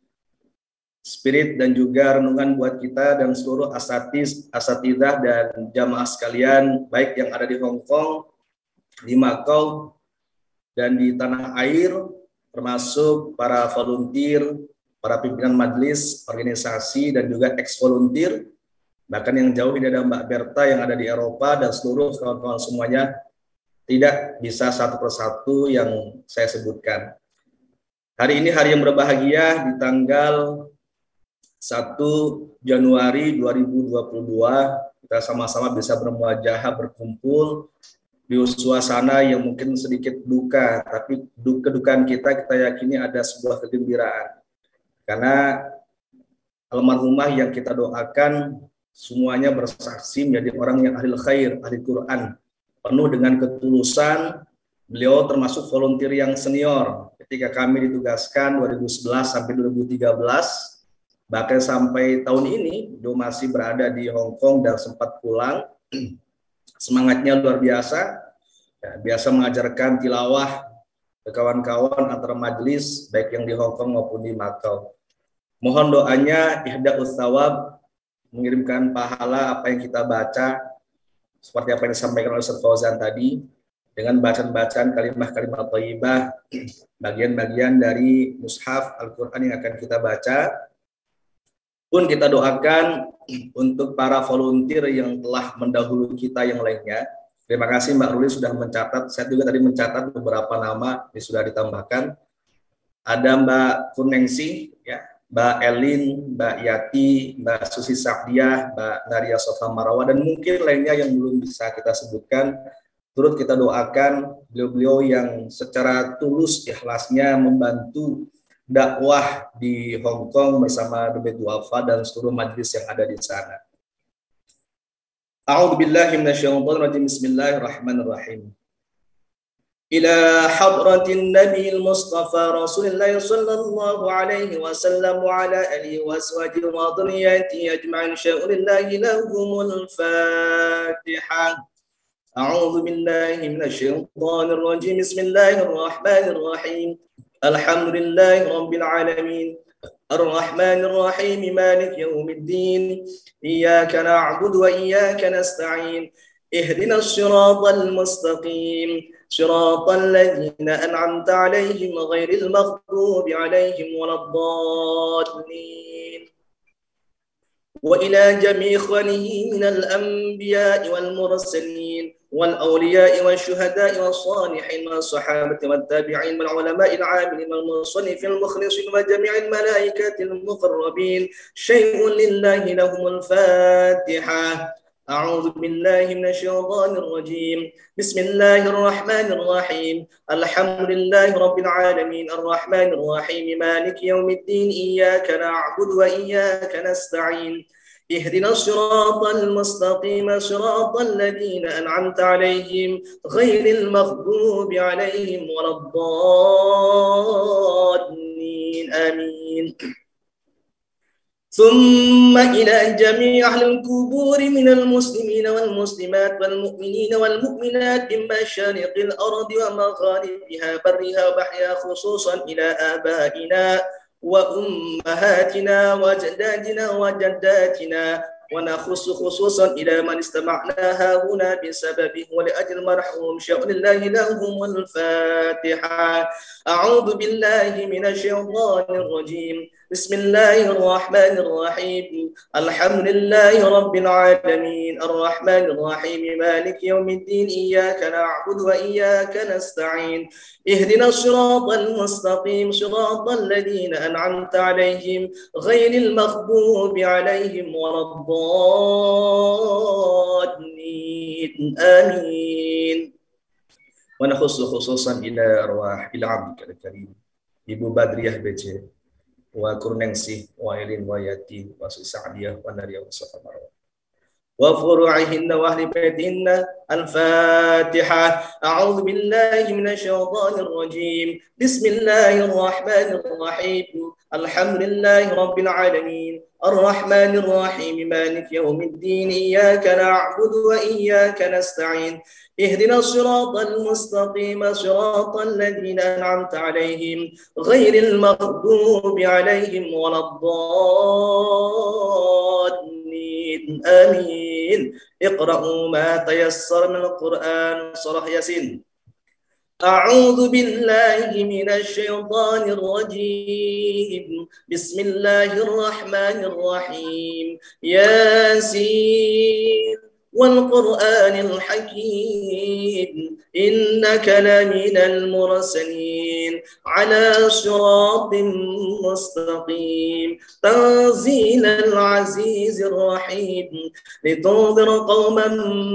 spirit dan juga renungan buat kita dan seluruh asatidzah dan jamaah sekalian, baik yang ada di Hong Kong, di Macau, dan di tanah air, termasuk para volunteer, para pimpinan majelis, organisasi, dan juga ex-volunteer, bahkan yang jauh ini ada Mbak Berta yang ada di Eropa, dan seluruh kawan-kawan semuanya, tidak bisa satu persatu yang saya sebutkan. Hari ini hari yang berbahagia di tanggal 1 Januari 2022, kita sama-sama bisa bermuajahah, berkumpul di suasana yang mungkin sedikit duka, tapi kedukaan kita yakini ada sebuah kegembiraan. Karena almarhumah yang kita doakan semuanya bersaksi menjadi orang yang ahli khair, ahli Quran, penuh dengan ketulusan. Beliau termasuk volunteer yang senior ketika kami ditugaskan 2011 sampai 2013. Bahkan sampai tahun ini, dia masih berada di Hong Kong dan sempat pulang. Semangatnya luar biasa, ya, biasa mengajarkan tilawah ke kawan-kawan antara majelis, baik yang di Hong Kong maupun di Macau. Mohon doanya, ihda'us thawab, mengirimkan pahala apa yang kita baca, seperti apa yang disampaikan oleh Ustaz Fauzan tadi, dengan bacaan-bacaan kalimah-kalimah thayyibah, bagian-bagian dari mushaf Al-Quran yang akan kita baca. Pun kita doakan untuk para volunteer yang telah mendahului kita yang lainnya. Terima kasih Mbak Ruli sudah mencatat. Saya juga tadi mencatat beberapa nama yang sudah ditambahkan. Ada Mbak Kunengsi, ya, Mbak Elin, Mbak Yati, Mbak Susi Sakdiah, Mbak Naria Sofa Marawa, dan mungkin lainnya yang belum bisa kita sebutkan. Turut kita doakan beliau-beliau yang secara tulus ikhlasnya membantu dakwah di Hong Kong bersama The Baitul Wafa dan seluruh majelis yang ada di sana. A'udzubillahi minasyaitonir rajim. Bismillahirrahmanirrahim. Ila hadratin Nabi Mustafa Rasulullah sallallahu alaihi wasallam wa ala alihi wa sahbihi wa dhurriyyati ajma'in sya'urillahi lahumul Fatihah. A'udzu billahi minasyaitonir rajim. Bismillahirrahmanirrahim. Alhamdulillahi Rabbil Alamin. Ar-Rahmanir Rahim. Malik Yawmiddin. Iyyaka na'budu wa iyyaka nasta'in. Ihdinas siratal mustaqim. Siratal ladzina an'amta 'alaihim ghairil maghdubi 'alaihim waladdallin. Wa ila jami' khalihi minal anbiya'i wal mursalin والأولياء والشهداء والصالحين والصحابة والتابعين والعلماء العاملين والمصنف المخلصين وجميع الملائكة المقربين شيء لله لهم الفاتحة. أعوذ بالله من الشيطان الرجيم. بسم الله الرحمن الرحيم. الحمد لله رب العالمين الرحمن الرحيم مالك يوم الدين إياك نعبد وإياك نستعين. اهدنا الصراط المستقيم صراط الذين أنعمت عليهم غير المغضوب عليهم ولا الضالين آمين. ثم إلى جميع أهل القبور من المسلمين والمسلمات والمؤمنين والمؤمنات من مشارق الأرض ومغاربها برها وبحرها خصوصا إلى آبائنا وأمهاتنا وجداتنا وجداتنا ونخص خصوصا إلى من استمعنا هنا بسببه ولأجل مرحوم شأن الله لهم الفاتحة. أعوذ بالله من الشيطان الرجيم. بسم الله الرحمن الرحيم الحمد لله رب العالمين الرحمن الرحيم مالك يوم الدين إياك نعبد وإياك نستعين اهدنا الصراط المستقيم صراط الذين أنعمت عليهم غير المغضوب عليهم ولا الضالين آمين. ونخص خصوصا إلى أرواح إلى عبدك الكريم Ibu Badriah BC wa Kurningsih wa Ilin wa Yati wa Sa'diyah wa Nariyah wa Safa Marwa wa furu'ihinna wa ahli baitinna al-Fatihah. A'udzu billahi minasy syaithanir rajim. Bismillahir rahmanir rahim. Alhamdulillahi rabbil alamin. Ar-Rahmanir Rahim. Maliki yaumiddin. Iyyaka na'budu wa iyyaka nasta'in. اهدنا الصراط المستقيم صراط الذين أنعمت عليهم غير المغضوب عليهم ولا الضالين آمين. اقرأوا ما تيسر من القرآن. سورة ياسين. أعوذ بالله من الشيطان الرجيم. بسم الله الرحمن الرحيم. ياسين والقرآن الحكيم إنك لمن المرسلين على صراط مستقيم تنزيل العزيز الرحيم لتنذر قوما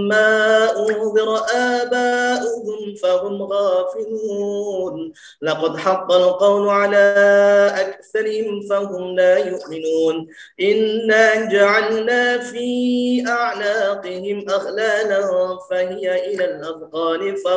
ما أنذر آباؤهم فهم غافلون لقد حق القول على أكثرهم فهم لا يؤمنون إنا جعلنا في أعناقهم أغلالا فهي إلى الأذقان فهم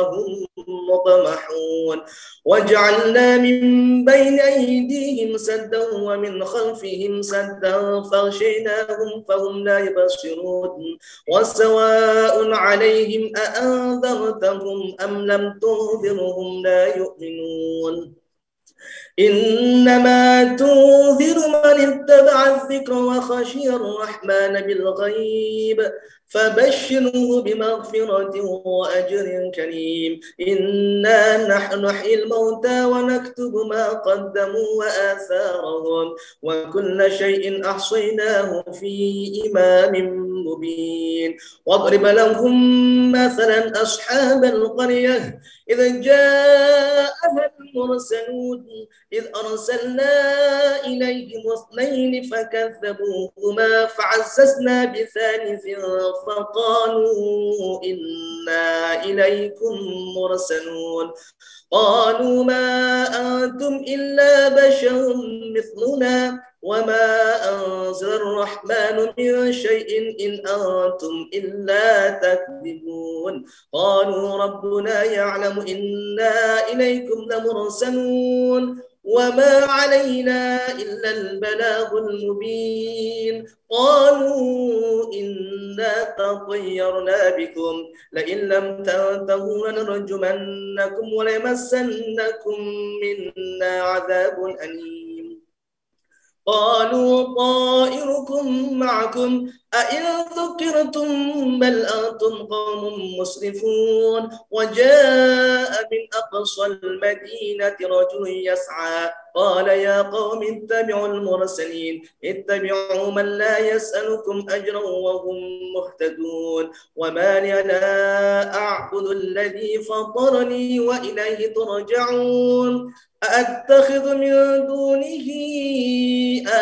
مطمحون وجعلنا من بين أيديهم سدا ومن خلفهم سدا فغشيناهم فهم لا يبصرون وسواء عليهم أأنذرتهم أم لم تنذرهم لا يؤمنون إنما تنذر من اتبع الذكر وخشي الرحمن بالغيب فبشره بمغفرة وأجر كريم إنا نحن نحيي الموتى ونكتب ما قدموا وآثارهم وكل شيء أحصيناه في إمام مبين واضرب لهم مثلا أصحاب القرية إذ جاءها المرسلون إذ أرسلنا إليهم اثنين فكذبوهما فعززنا بثالث فقالوا إنا إليكم مرسلون قالوا ما أنتم إلا بشر مثلنا وما أنزل الرحمن من شيء إن أنتم إلا تكذبون قالوا ربنا يعلم إنا إليكم لمرسلون وما علينا إلا البلاغ المبين قالوا إنا تطيرنا بكم لئن لم تنتهوا لنرجمنكم وليمسنكم منا عذاب أليم قالوا طائركم معكم أئن ذكرتم بل أنتم قوم مسرفون وجاء من أقصى المدينة رجل يسعى قال يا قوم اتبعوا المرسلين اتبعوا من لا يسألكم أجرا وهم مهتدون وما لي لا أعبد الذي فطرني وإليه ترجعون أأتخذ من دونه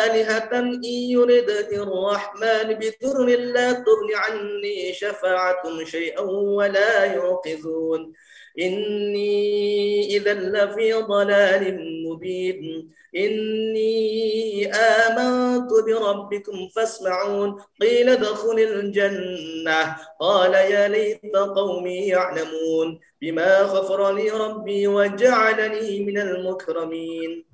آلهة إن يردني الرحمن بضر لا تغن عني شفاعتهم شيئا ولا ينقذون إني إذا لفي ضلال مبين إني آمنت بربكم فاسمعون قيل ادخل الجنة قال يا ليت قومي يعلمون بما غفر لي ربي وجعلني من المكرمين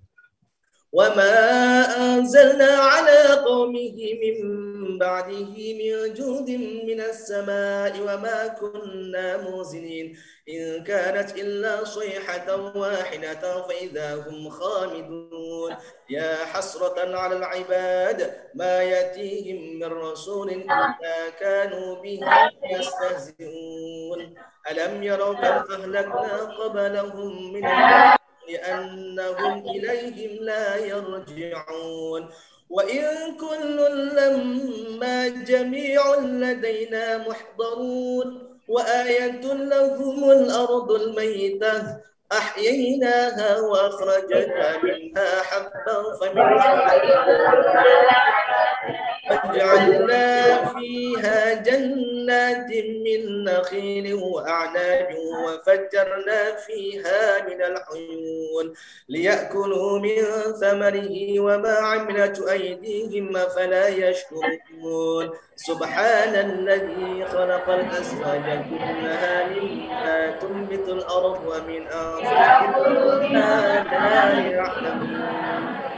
وما أنزلنا على قومه من بعده من جود من السماء وما كنا منزلين إن كانت إلا صيحة واحدة فإذا هم خامدون يا حسرة على العباد ما يأتيهم من رسول إلا كانوا به يستهزئون ألم يروا كم أهلكنا قبلهم من لأنهم إليهم لا يرجعون وإن كل لما جميع لدينا محضرون وآية لهم الأرض الميتة أحييناها وأخرجنا منها حبا وجعلنا فيها جنات من نخيل وأعناب وفجرنا فيها من العيون ليأكلوا من ثمره وما عملت أيديهم فلا يشكرون سبحان الذي خلق الأزواج كلها مما تنبت الأرض ومن أنفسهم ما لا يعلمون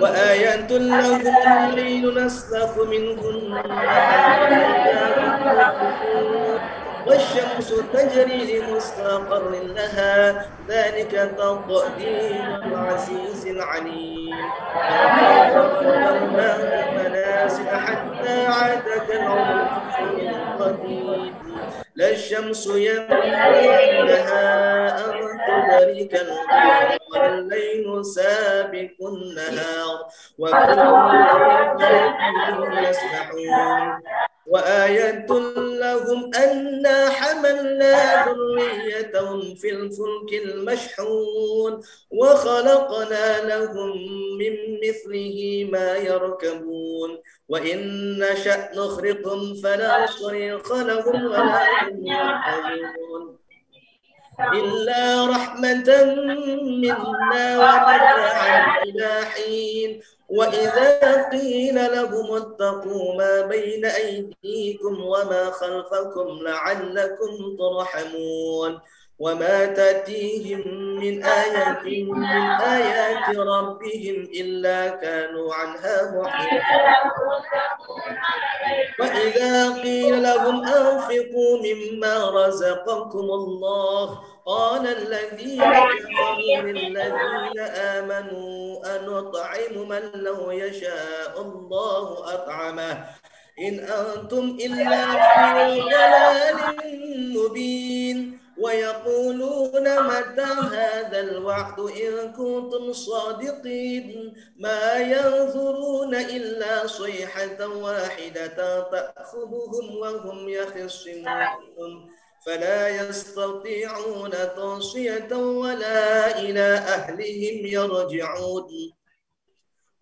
وآية لهم الليل نسلخ منه والشمس تجري لمستقر لها ذلك تقدير العزيز العليم وقدرناه منازل حتى عاد كالعرجون القديم لا الشمس ينبغي لها أن تدرك القمر والليل سابق النهار وكل يسبحون وآية لهم أنا حملنا ذريتهم في الفلك المشحون وخلقنا لهم من مثله ما يركبون وإن نشأ نخرقهم فلا صريخ لهم ولا هم يرحمون إلا رحمة منا ومتاعا إلى حين وإذا قيل لهم اتقوا ما بين أيديكم وما خلفكم لعلكم ترحمون وما تأتيهم من آية من آيات ربهم إلا كانوا عنها معرضين وإذا قيل لهم أنفقوا مما رزقكم الله قال الذين كفروا للذين آمنوا أنطعم من لو يشاء الله أطعمه إن أنتم إلا في ضلال مبين ويقولون متى هذا الوعد إن كنتم صادقين ما ينظرون إلا صيحة واحدة تأخذهم وهم يخصمون فلا يستطيعون توصية ولا إلى أهلهم يرجعون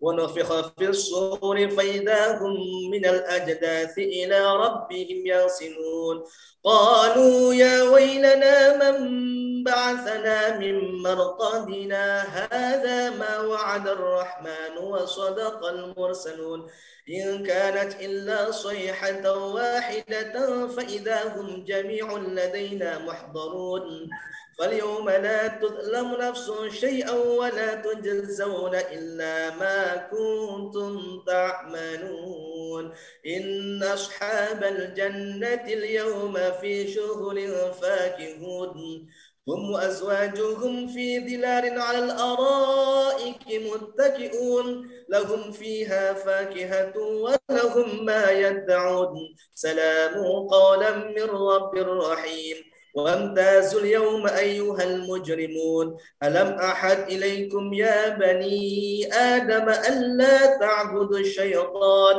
ونفخ في الصور فإذا هم من الأجداث إلى ربهم ينسلون قالوا يا ويلنا من بعثنا من مرقدنا هذا ما وعد الرحمن وصدق المرسلون إن كانت إلا صيحة واحدة فإذا هم جميع لدينا محضرون فاليوم لا تظلم نفس شيئا ولا تجزون إلا ما كنتم تعملون إن أصحاب الجنة اليوم في شغل فاكهون هم وأزواجهم في ظلال على الأرائك متكئون لهم فيها فاكهة ولهم ما يدعون سلام قولا من رب رحيم وامتازوا اليوم أيها المجرمون ألم أحد إليكم يا بني آدم ألا تعبدوا الشيطان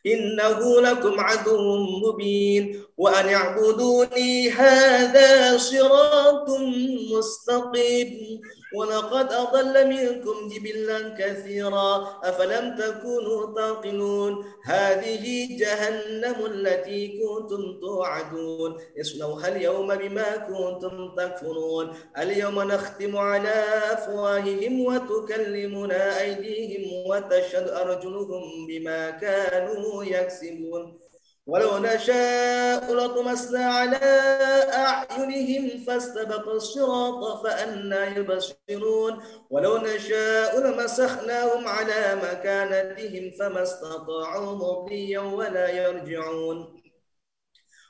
إنه لكم عدو مبين وأن اعبدوني هذا صراط مستقيم ولقد أضل منكم جبلا كثيرا أفلم تكونوا تعقلون هذه جهنم التي كنتم توعدون اصلوها اليوم بما كنتم تكفرون اليوم نختم على أفواههم وتكلمنا أيديهم وتشهد أرجلهم بما كانوا يكسبون ولو نشاء لطمسنا على أعينهم فاستبقوا الصراط فأنى يبصرون ولو نشاء لمسخناهم على مكانتهم فما استطاعوا مضيا ولا يرجعون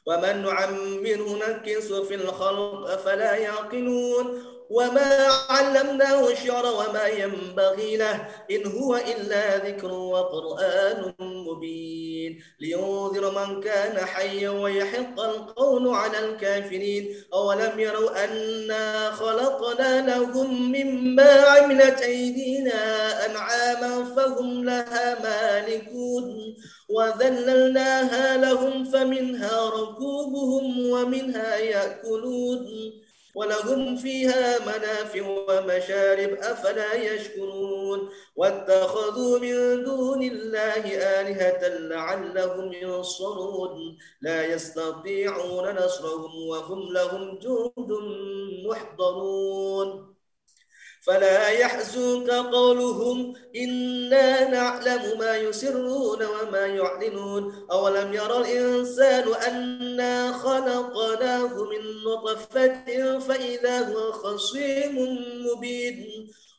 ومن نعمره نكس في الخلق أفلا يعقلون وما علمناه الشعر وما ينبغي له إن هو إلا ذكر وقرآن مبين لينذر من كان حيا ويحق القول على الكافرين أولم يروا أنا خلقنا لهم مما عملت أيدينا أنعاما فهم لها مالكون وذللناها لهم فمنها ركوبهم ومنها يأكلون ولهم فيها منافع ومشارب أفلا يشكرون واتخذوا من دون الله آلهة لعلهم ينصرون لا يستطيعون نصرهم وهم لهم جند محضرون فلا يحزنك قولهم إنا نعلم ما يسرون وما يعلنون أولم يرى الإنسان أنا خلقناه من نطفة فإذا هو خصيم مبين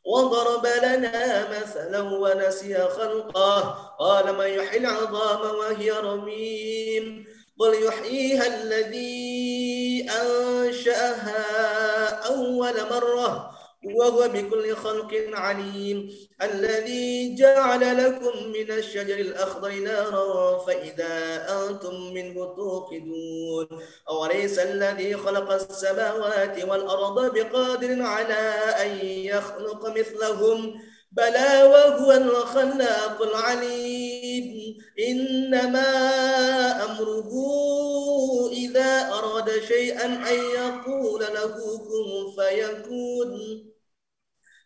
وضرب لنا مثلا ونسي خلقه قال من يحيي العظام وهي رميم قل يحييها الذي أنشأها أول مرة وهو بكل خلق عليم الذي جعل لكم من الشجر الأخضر نارا فإذا أنتم منه توقدون أوليس الذي خلق السماوات والأرض بقادر على أن يخلق مثلهم بلى وهو الخلاق العليم إنما أمره إذا أراد شيئا أن يقول له كن فيكون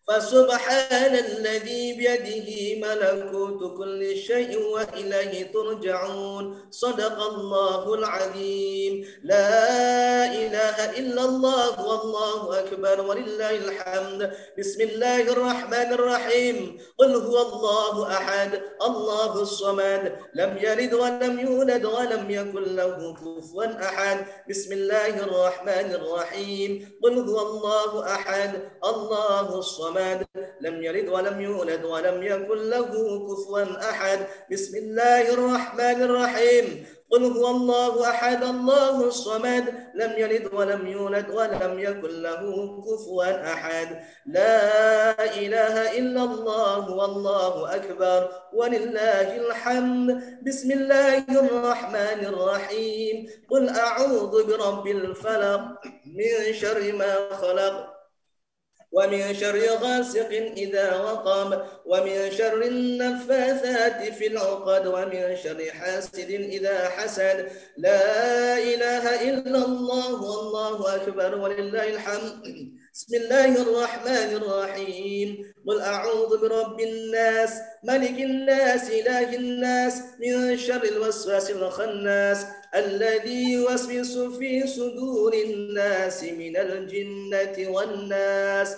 فسبحان الذي بيده ملكوت كل شيء وإليه ترجعون صدق الله العظيم لا إله إلا الله والله أكبر ولله الحمد بسم الله الرحمن الرحيم قل هو الله أحد الله الصمد لم يلد ولم يولد ولم يكن له كفوا أحد بسم الله الرحمن الرحيم قل هو الله أحد الله الصمد لم يلد ولم يولد ولم يكن له كفوا أحد بسم الله الرحمن الرحيم قل هو الله أحد الله الصمد لم يلد ولم يولد ولم يكن له كفوا أحد لا إله إلا الله والله أكبر ولله الحمد بسم الله الرحمن الرحيم قل أعوذ برب الفلق من شر ما خلق ومن شر غاسق إذا وقب ومن شر النفاثات في العقد ومن شر حاسد إذا حسد لا إله إلا الله والله أكبر ولله الحمد بسم الله الرحمن الرحيم قل أعوذ برب الناس ملك الناس إله الناس من شر الوسواس الخناس الذي يوسوس في صدور الناس من الجنة والناس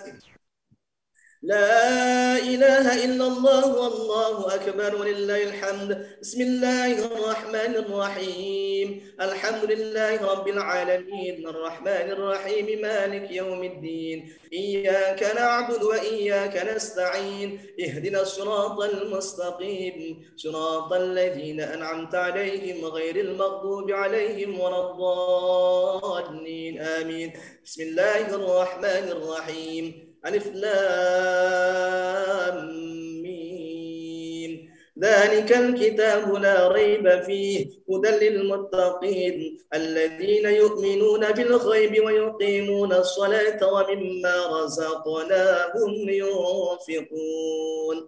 لا إله إلا الله والله أكبر ولله الحمد بسم الله الرحمن الرحيم الحمد لله رب العالمين الرحمن الرحيم مالك يوم الدين إياك نعبد وإياك نستعين اهدنا الصراط المستقيم صراط الذين أنعمت عليهم غير المغضوب عليهم ولا الضالين آمين بسم الله الرحمن الرحيم ألف لام ميم ذلك الكتاب لا ريب فيه هدى للمتقين الذين يؤمنون بالغيب ويقيمون الصلاة ومما رزقناهم ينفقون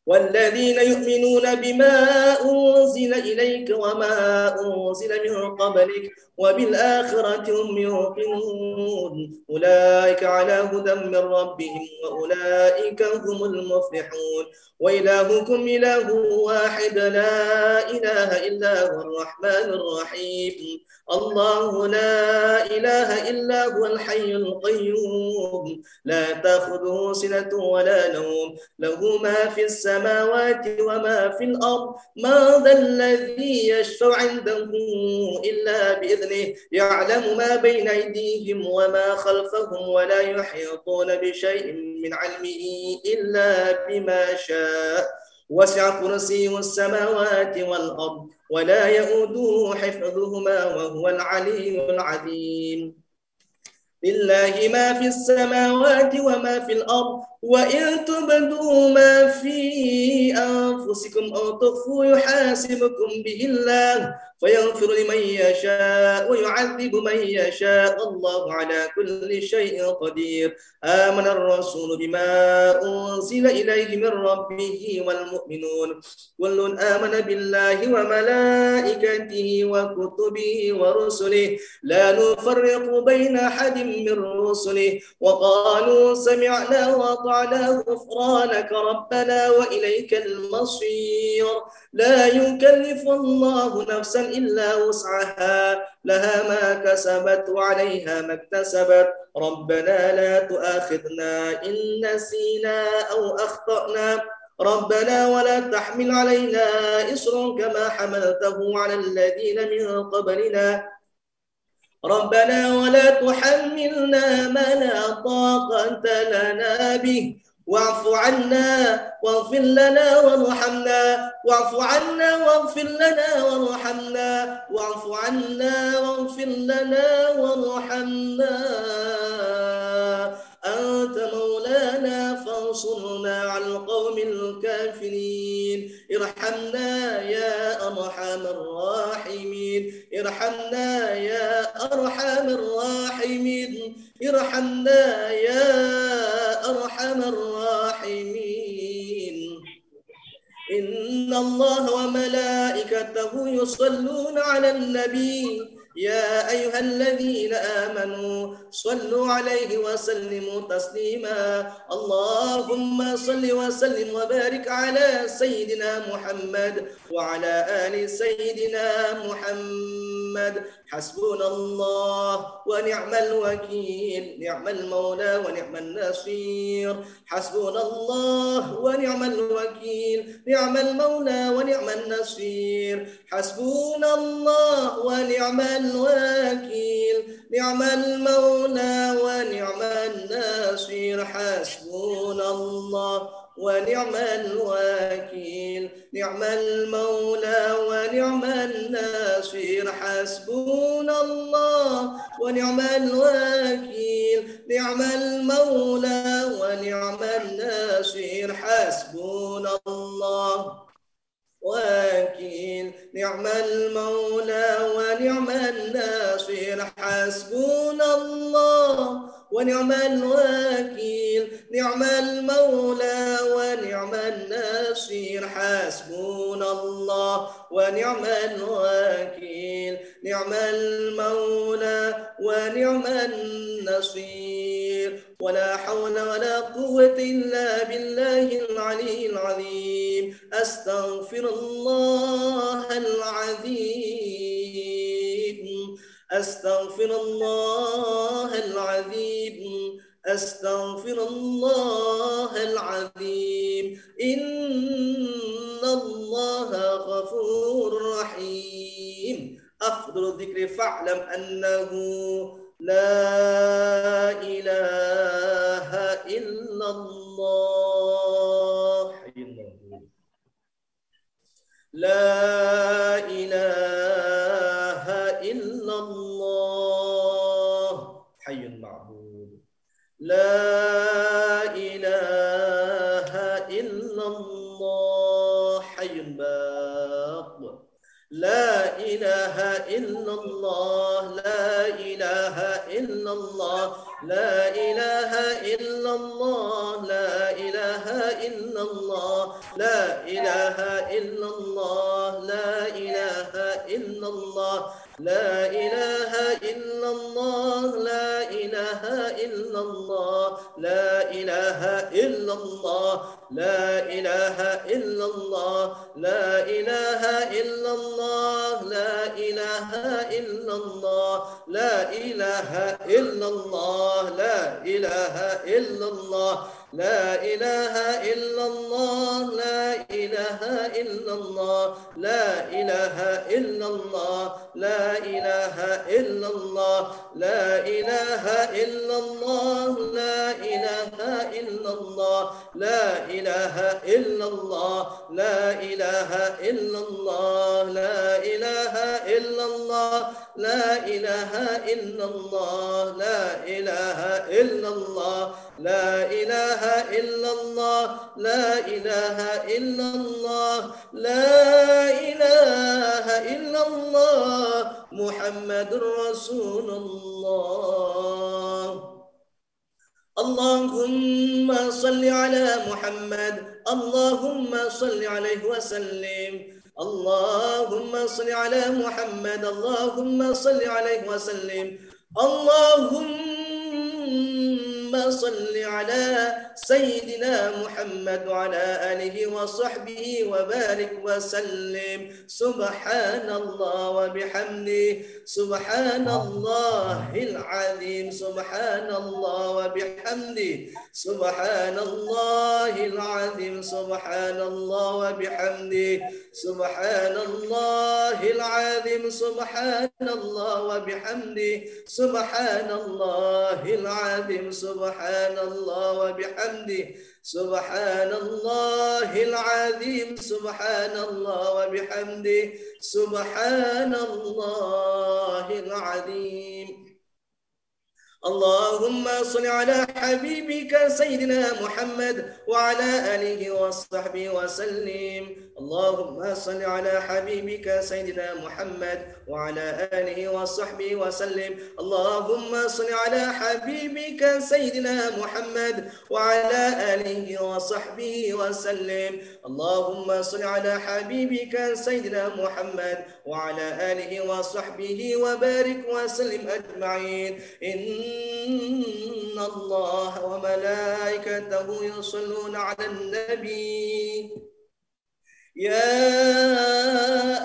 والذين يؤمنون بما أنزل إليك وما أنزل من قبلك وبالآخرة هم يوقنون أولئك على هدى من ربهم وأولئك هم المفلحون وإلهكم إله واحد لا إله إلا هو الرحمن الرحيم الله لا إله إلا هو الحي القيوم لا تأخذه سنة ولا نوم له ما في السماوات وما في الأرض ما ذا الذي يشفع عنده إلا بإذنه يعلم ما بين أيديهم وما خلفهم ولا يحيطون بشيء من علمه إلا بما شاء وسع كرسيه السماوات والأرض ولا يؤوده حفظهما وهو العلي العظيم لله ما في السماوات وما في الأرض وإن تبدوا ما في أنفسكم أو تخفوا يحاسبكم به الله فيغفر لمن يشاء ويعذب من يشاء الله على كل شيء قدير آمن الرسول بما أنزل إليه من ربه والمؤمنون كل آمن بالله وملائكته وكتبه ورسله لا نفرق بين أحد من رسله وقالوا سمعنا وأطعنا غفرانك ربنا وإليك المصير لا يكلف الله نفسا إلا وسعها لها ما كسبت وعليها ما اكتسبت ربنا لا تؤاخذنا إن نسينا أو أخطأنا ربنا ولا تحمل علينا إصرا كما حملته على الذين من قبلنا ربنا ولا تحملنا ما لا طاقة لنا به واعف عنا واغفر لنا وارحمنا واعف عنا واغفر لنا وارحمنا واعف عنا واغفر لنا وارحمنا أنت مولانا فانصرنا على القوم الكافرين ارحمنا يا أرحم الراحمين ارحمنا يا أرحم الراحمين ارحمنا يا أرحم الراحمين إن الله وملائكته يصلون على النبي يا أيها الذين آمنوا صلوا عليه وسلموا تسليما اللهم صل وسلم وبارك على سيدنا محمد وعلى آل سيدنا محمد حسبنا الله ونعم الوكيل نعم المولى ونعم النصير حسبنا الله ونعم الوكيل نعم المولى ونعم النصير حسبنا الله ونعم الوكيل نعم المولى ونعم النصير حسبنا الله ونعم الوكيل نعم المولى ونعم النصير حسبنا الله ونعم الوكيل نعم المولى ونعم النصير حسبنا الله وكيل نعم المولى ونعم النصير حسبنا الله ونعم الوكيل نعم المولى ونعم النصير حسبنا الله ونعم الوكيل نعم المولى ونعم النصير ولا حول ولا قوة إلا بالله العلي العظيم أستغفر الله العظيم أستغفر الله العظيم أستغفر الله العظيم إن الله غفور رحيم أفضل الذكر فاعلم أنه لا إله إلا الله لا إله إلا الله حي معبود لا إله إلا الله حي باق لا إله إلا الله لا إله إلا الله لا إله إلا الله لا إله إلا الله لا إله إلا الله لا إله إلا الله لا إله إلا الله لا إله إلا الله لا إله إلا الله لا إله إلا الله لا إله إلا الله لا إله إلا الله لا إله إلا الله لا إله إلا الله لا إله إلا الله لا إله إلا الله لا إله إلا الله لا إله إلا الله لا إله إلا الله لا إله ilaha illallah, la ilaha illallah, la ilaha illallah, la ilaha illallah, la ilaha illallah, la ilaha illallah, la ilaha illallah, la ilaha illallah, la ilaha illallah, Muhammadur Rasulullah. Allahumma salli ala Muhammad, Allahumma salli alaihi wasallim, Allahumma salli ala Muhammad, Allahumma salli alaihi wasallim, Allahumma salli ala Sayyidina Muhammad wa ala alihi wa sahbihi wa barik wa sallim. Subhanallah wa bihamdi, subhanallahil azim, subhanallah wa bihamdi, subhanallahil azim, subhanallah wa bihamdi, subhanallahil azim, subhanallah wa bihamdi, subhanallahil azim, subhanallah wa bihamdi, subhanallahil azim, subhanallah wa bihamdi, subhanallahil azim. Allahumma salli ala habibika Sayyidina Muhammad wa ala alihi wa sahbihi wa sallim. Allahumma salli ala habibika Sayyidina Muhammad wa ala alihi wa sahbihi wa sallim. Allahumma salli ala habibika Sayyidina Muhammad wa ala alihi wa sahbihi wa sallim. Allahumma salli ala habibika Sayyidina Muhammad wa ala alihi wa sahbihi wa barik wa sallim ajma'in. إن الله وملائكته يصلون على النبي يا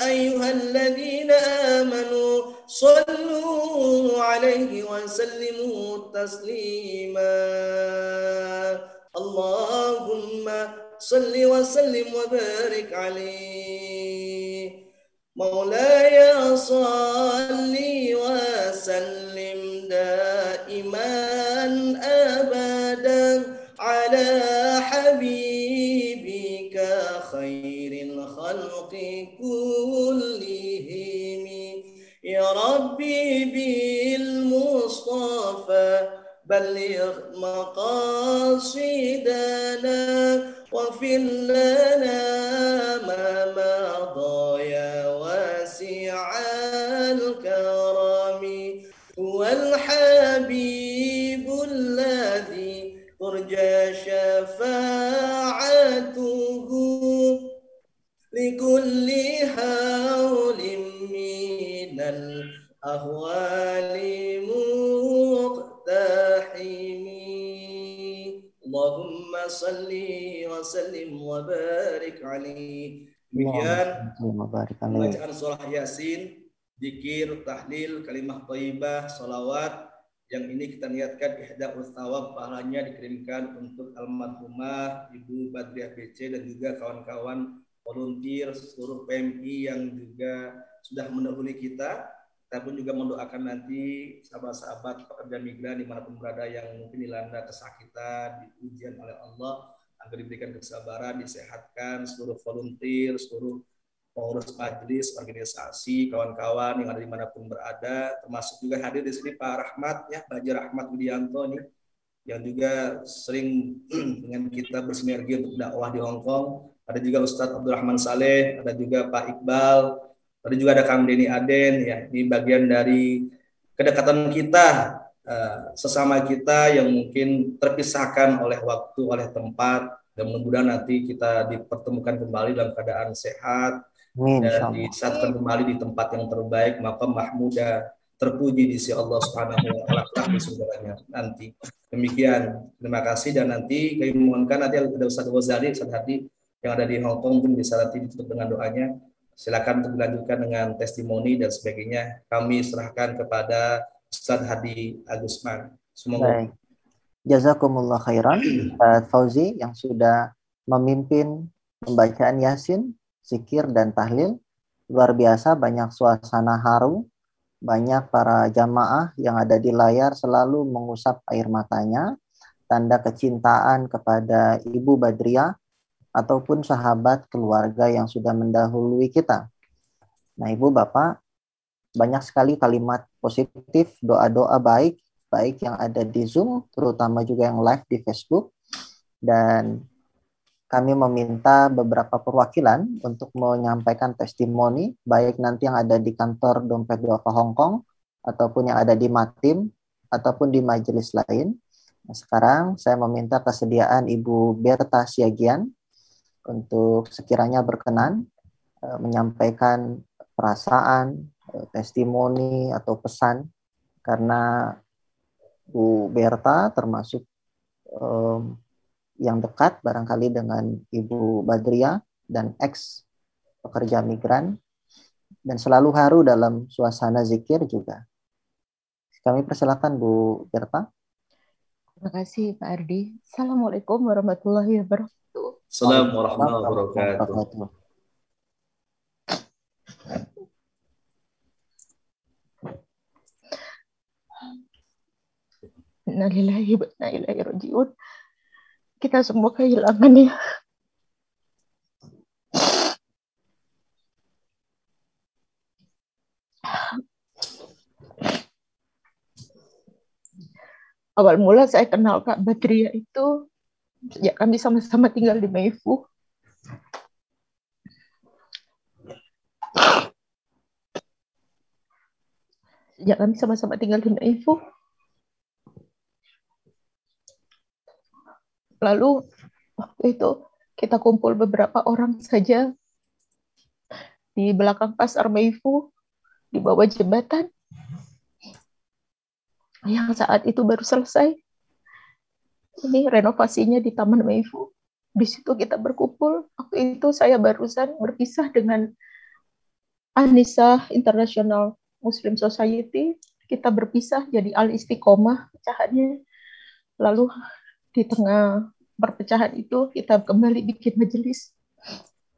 أيها الذين آمنوا صلوا عليه وسلموا تسليما اللهم صل وسلم وبارك عليه مولاي صل وسلم دائما أبدا على حبيبك خير الخلق كلهم يا ربي بالمصطفى بلغ مقاصدنا واغفر لنا ما مضى يا واسع الكرم هو الحبيب الذي ترجى شفاعته لكل هول من الأهوال مقتحم اللهم صل وسلم وبارك عليه. Demikian bacaan surah Yasin, zikir, tahlil, kalimah thayyibah, salawat yang ini kita niatkan ihda'us thawab, pahalanya dikirimkan untuk almarhumah Ibu Badriah BC dan juga kawan-kawan volunteer seluruh PMI yang juga sudah mendahului kita. Kita pun juga mendoakan nanti sahabat-sahabat pekerja migran dimanapun berada yang mungkin dilanda kesakitan, diujian oleh Allah, agar diberikan kesabaran, disehatkan seluruh volunteer, seluruh pengurus majelis, organisasi, kawan-kawan yang ada dimanapun berada, termasuk juga hadir di sini Pak Rahmat, ya, Pak Haji Rahmat Widianto nih, yang juga sering dengan kita bersinergi untuk dakwah di Hong Kong. Ada juga Ustadz Abdurrahman Saleh, ada juga Pak Iqbal, ada juga ada Kang Denny Aden, ya, ini bagian dari kedekatan kita sesama kita yang mungkin terpisahkan oleh waktu, oleh tempat, dan mudah-mudahan nanti kita dipertemukan kembali dalam keadaan sehat dan disatukan kembali di tempat yang terbaik, maqam mahmudah, terpuji di sisi Allah Subhanahu wa taala di surganya nanti. Demikian, terima kasih, dan nanti kami mohonkan nanti ada Ustadz Ghazali, Ustadz Hadi yang ada di Hong Kong pun bisa nanti ditutup dengan doanya. Silakan untuk dilanjutkan dengan testimoni dan sebagainya. Kami serahkan kepada Ustadz Hadi Agusman. Semoga. Jazakumullah khairan Ustadz Fauzi yang sudah memimpin pembacaan Yasin, zikir dan tahlil. Luar biasa, banyak suasana haru, banyak para jamaah yang ada di layar selalu mengusap air matanya tanda kecintaan kepada Ibu Badriah ataupun sahabat keluarga yang sudah mendahului kita. Nah, Ibu Bapak, banyak sekali kalimat positif, doa-doa baik yang ada di Zoom, terutama juga yang live di Facebook. Dan kami meminta beberapa perwakilan untuk menyampaikan testimoni, baik nanti yang ada di kantor Dompet Duafa Hong Kong, ataupun yang ada di Matim, ataupun di majelis lain. Nah, sekarang saya meminta kesediaan Ibu Berta Siagian untuk sekiranya berkenan menyampaikan perasaan, testimoni atau pesan, karena Bu Berta termasuk yang dekat barangkali dengan Ibu Badriah dan ex pekerja migran, dan selalu haru dalam suasana zikir juga. Kami persilakan Bu Berta. Terima kasih Pak Ardi. Assalamualaikum warahmatullahi wabarakatuh. Assalamualaikum warahmatullahi wabarakatuh. Innalillahi wa inna ilaihi raji'un. Kita semua kehilangan ya. Awal mula saya kenal Kak Badriah itu sejak kami sama-sama tinggal di Meifu. Sejak kami sama-sama tinggal di Meifu. Lalu waktu itu kita kumpul beberapa orang saja di belakang pasar Meifu, di bawah jembatan yang saat itu baru selesai. Ini renovasinya di Taman Meifu. Di situ kita berkumpul. Waktu itu saya barusan berpisah dengan Anissa International Muslim Society. Kita berpisah jadi Al-Istiqomah pecahannya. Lalu di tengah perpecahan itu kita kembali bikin majelis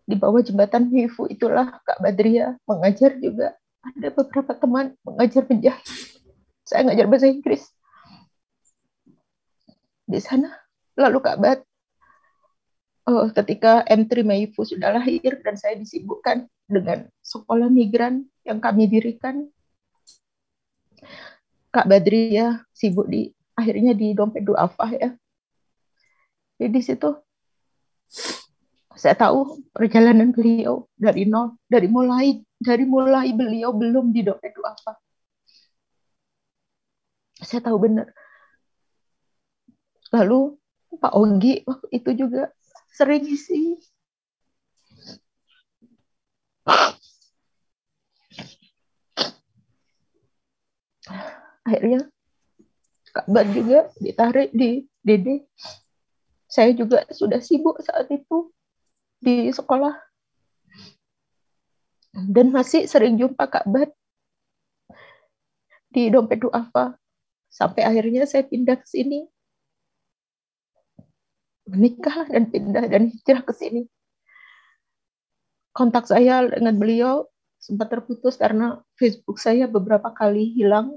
di bawah jembatan Meifu. Itulah Kak Badriah mengajar juga. Ada beberapa teman mengajar menjahit. Saya ngajar bahasa Inggris di sana. Lalu Kak Bad, ketika M3 Meifu sudah lahir dan saya disibukkan dengan sekolah migran yang kami dirikan, Kak Badriah sibuk akhirnya di Dompet Duafa ya. Jadi di situ saya tahu perjalanan beliau dari nol, dari mulai beliau belum di Dompet Duafa. Saya tahu benar. Lalu Pak Ogi waktu itu juga sering isi. Akhirnya Kak Bad juga ditarik di DD. Saya juga sudah sibuk saat itu di sekolah. Dan masih sering jumpa Kak Bad di Dompet Duafa. Sampai akhirnya saya pindah ke sini. Menikah dan pindah dan hijrah ke sini. Kontak saya dengan beliau sempat terputus karena Facebook saya beberapa kali hilang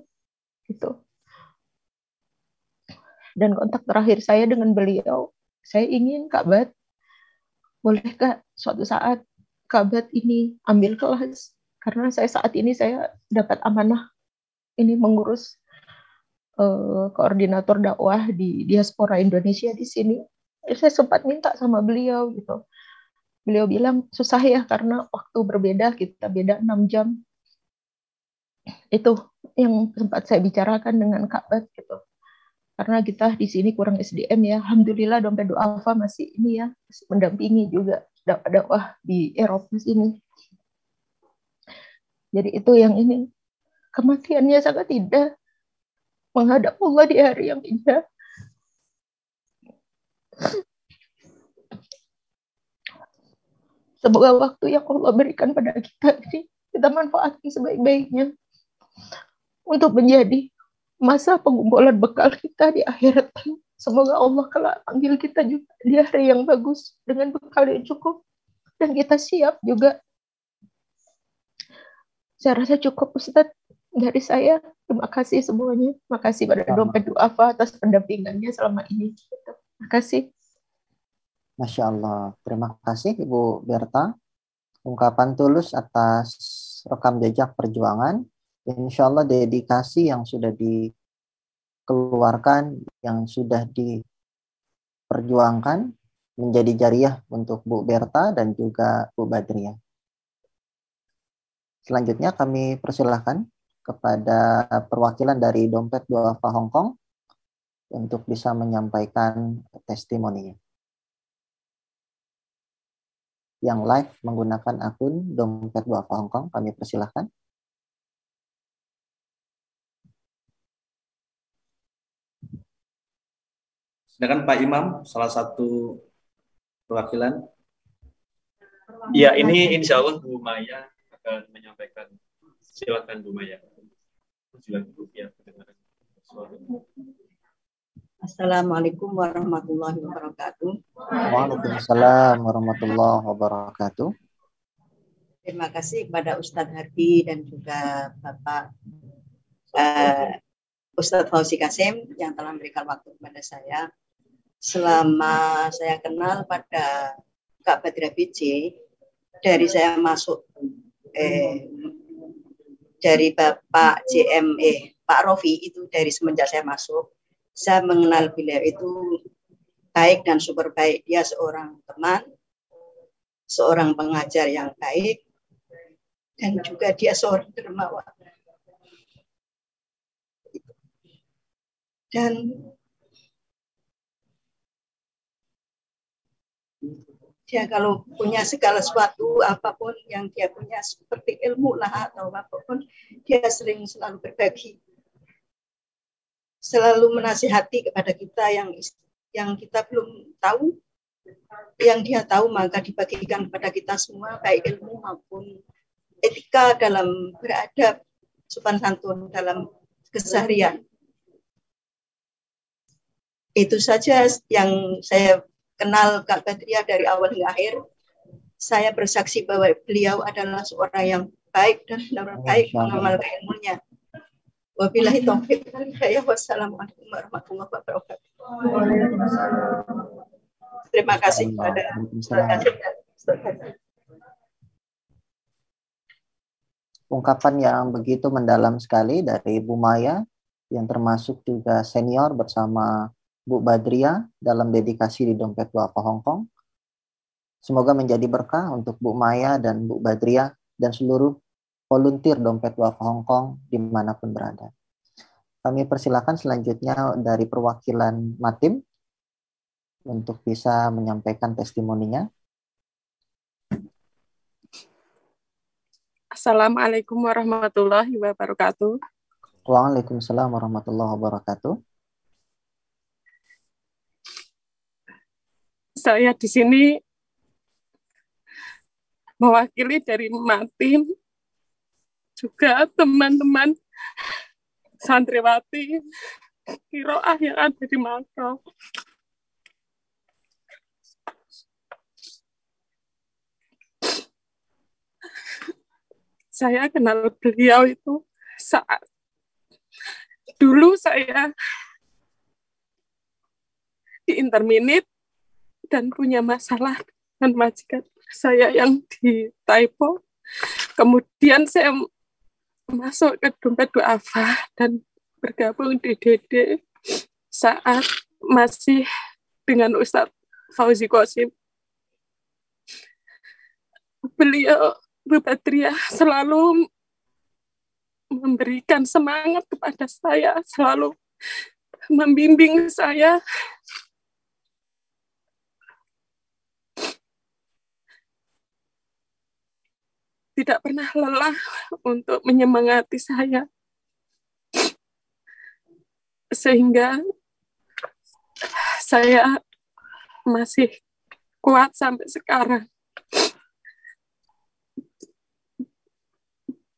gitu. Dan kontak terakhir saya dengan beliau, saya ingin Kak Bad, bolehkah suatu saat Kak Bad ini ambil kelas, karena saat ini saya dapat amanah ini mengurus koordinator dakwah di diaspora Indonesia di sini. Saya sempat minta sama beliau gitu. Beliau bilang susah ya karena waktu berbeda, kita beda 6 jam. Itu yang sempat saya bicarakan dengan Kak Bad gitu. Karena kita di sini kurang SDM ya. Alhamdulillah Dompet Duafa masih ini ya, masih mendampingi juga dakwah di Eropa sini. Jadi itu yang ini. Kematiannya sangat indah. Menghadap Allah di hari yang indah. Semoga waktu yang Allah berikan pada kita ini kita manfaatkan sebaik-baiknya untuk menjadi masa pengumpulan bekal kita di akhirat. Semoga Allah kelak panggil kita juga di hari yang bagus dengan bekal yang cukup dan kita siap juga. Saya rasa cukup Ustadz. Dari saya, terima kasih semuanya. Terima kasih pada Dompet Duafa atas pendampingannya selama ini. Terima kasih. Masya Allah. Terima kasih Ibu Berta. Ungkapan tulus atas rekam jejak perjuangan. Insya Allah dedikasi yang sudah dikeluarkan, yang sudah diperjuangkan menjadi jariah untuk Bu Berta dan juga Bu Badriah. Selanjutnya kami persilahkan kepada perwakilan dari Dompet Duafa Hong Kong untuk bisa menyampaikan testimoninya. Yang live menggunakan akun Dompet Duafa Hong Kong, kami persilahkan. Silakan Pak Imam, salah satu perwakilan. Ya, ini insya Allah Bu Maya akan menyampaikan. Silakan Bu Maya. Silakan Bu ya, kedengaran suara. Assalamualaikum warahmatullahi wabarakatuh. Waalaikumsalam warahmatullahi wabarakatuh. Terima kasih kepada Ustadz Hardi dan juga Bapak Ustadz Fauzi Kasim yang telah memberikan waktu kepada saya. Selama saya kenal pada Kak Badriah BJ, dari saya masuk dari Bapak Pak Rofi itu dari semenjak saya masuk, saya mengenal beliau itu baik dan super baik. Dia seorang teman, seorang pengajar yang baik, dan juga dia seorang dermawan. Dan dia kalau punya segala sesuatu, apapun yang dia punya, seperti ilmu lah atau apapun, dia selalu berbagi. Selalu menasihati kepada kita yang kita belum tahu, yang dia tahu maka dibagikan kepada kita semua, baik ilmu maupun etika dalam beradab, sopan santun dalam keseharian. Itu saja yang saya kenal Kak Badriah dari awal hingga akhir. Saya bersaksi bahwa beliau adalah seorang yang baik dan benar-benar baik mengamalkan ilmunya. Wabillahi taufiq wal hidayah. Wassalamualaikum warahmatullahi wabarakatuh. Terima kasih kepada ungkapan yang begitu mendalam sekali dari Bu Maya yang termasuk juga senior bersama Bu Badriah dalam dedikasi di Dompet Duafa Hong Kong. Semoga menjadi berkah untuk Bu Maya dan Bu Badriah dan seluruh volunteer Dompet Duafa Hong Kong dimanapun berada. Kami persilakan selanjutnya dari perwakilan Matim untuk bisa menyampaikan testimoninya. Assalamualaikum warahmatullahi wabarakatuh. Waalaikumsalam warahmatullahi wabarakatuh. Saya di sini mewakili dari Matim, juga teman-teman santriwati Qiraah yang ada di Makau. Saya kenal beliau itu saat dulu saya di interminate dan punya masalah dengan majikan saya yang di Taipo. Kemudian saya masuk ke Dompet Duafa dan bergabung di DD saat masih dengan Ustadz Fauzi Qasim. Beliau, Bu Badriah, selalu memberikan semangat kepada saya, selalu membimbing saya. Tidak pernah lelah untuk menyemangati saya. Sehingga saya masih kuat sampai sekarang.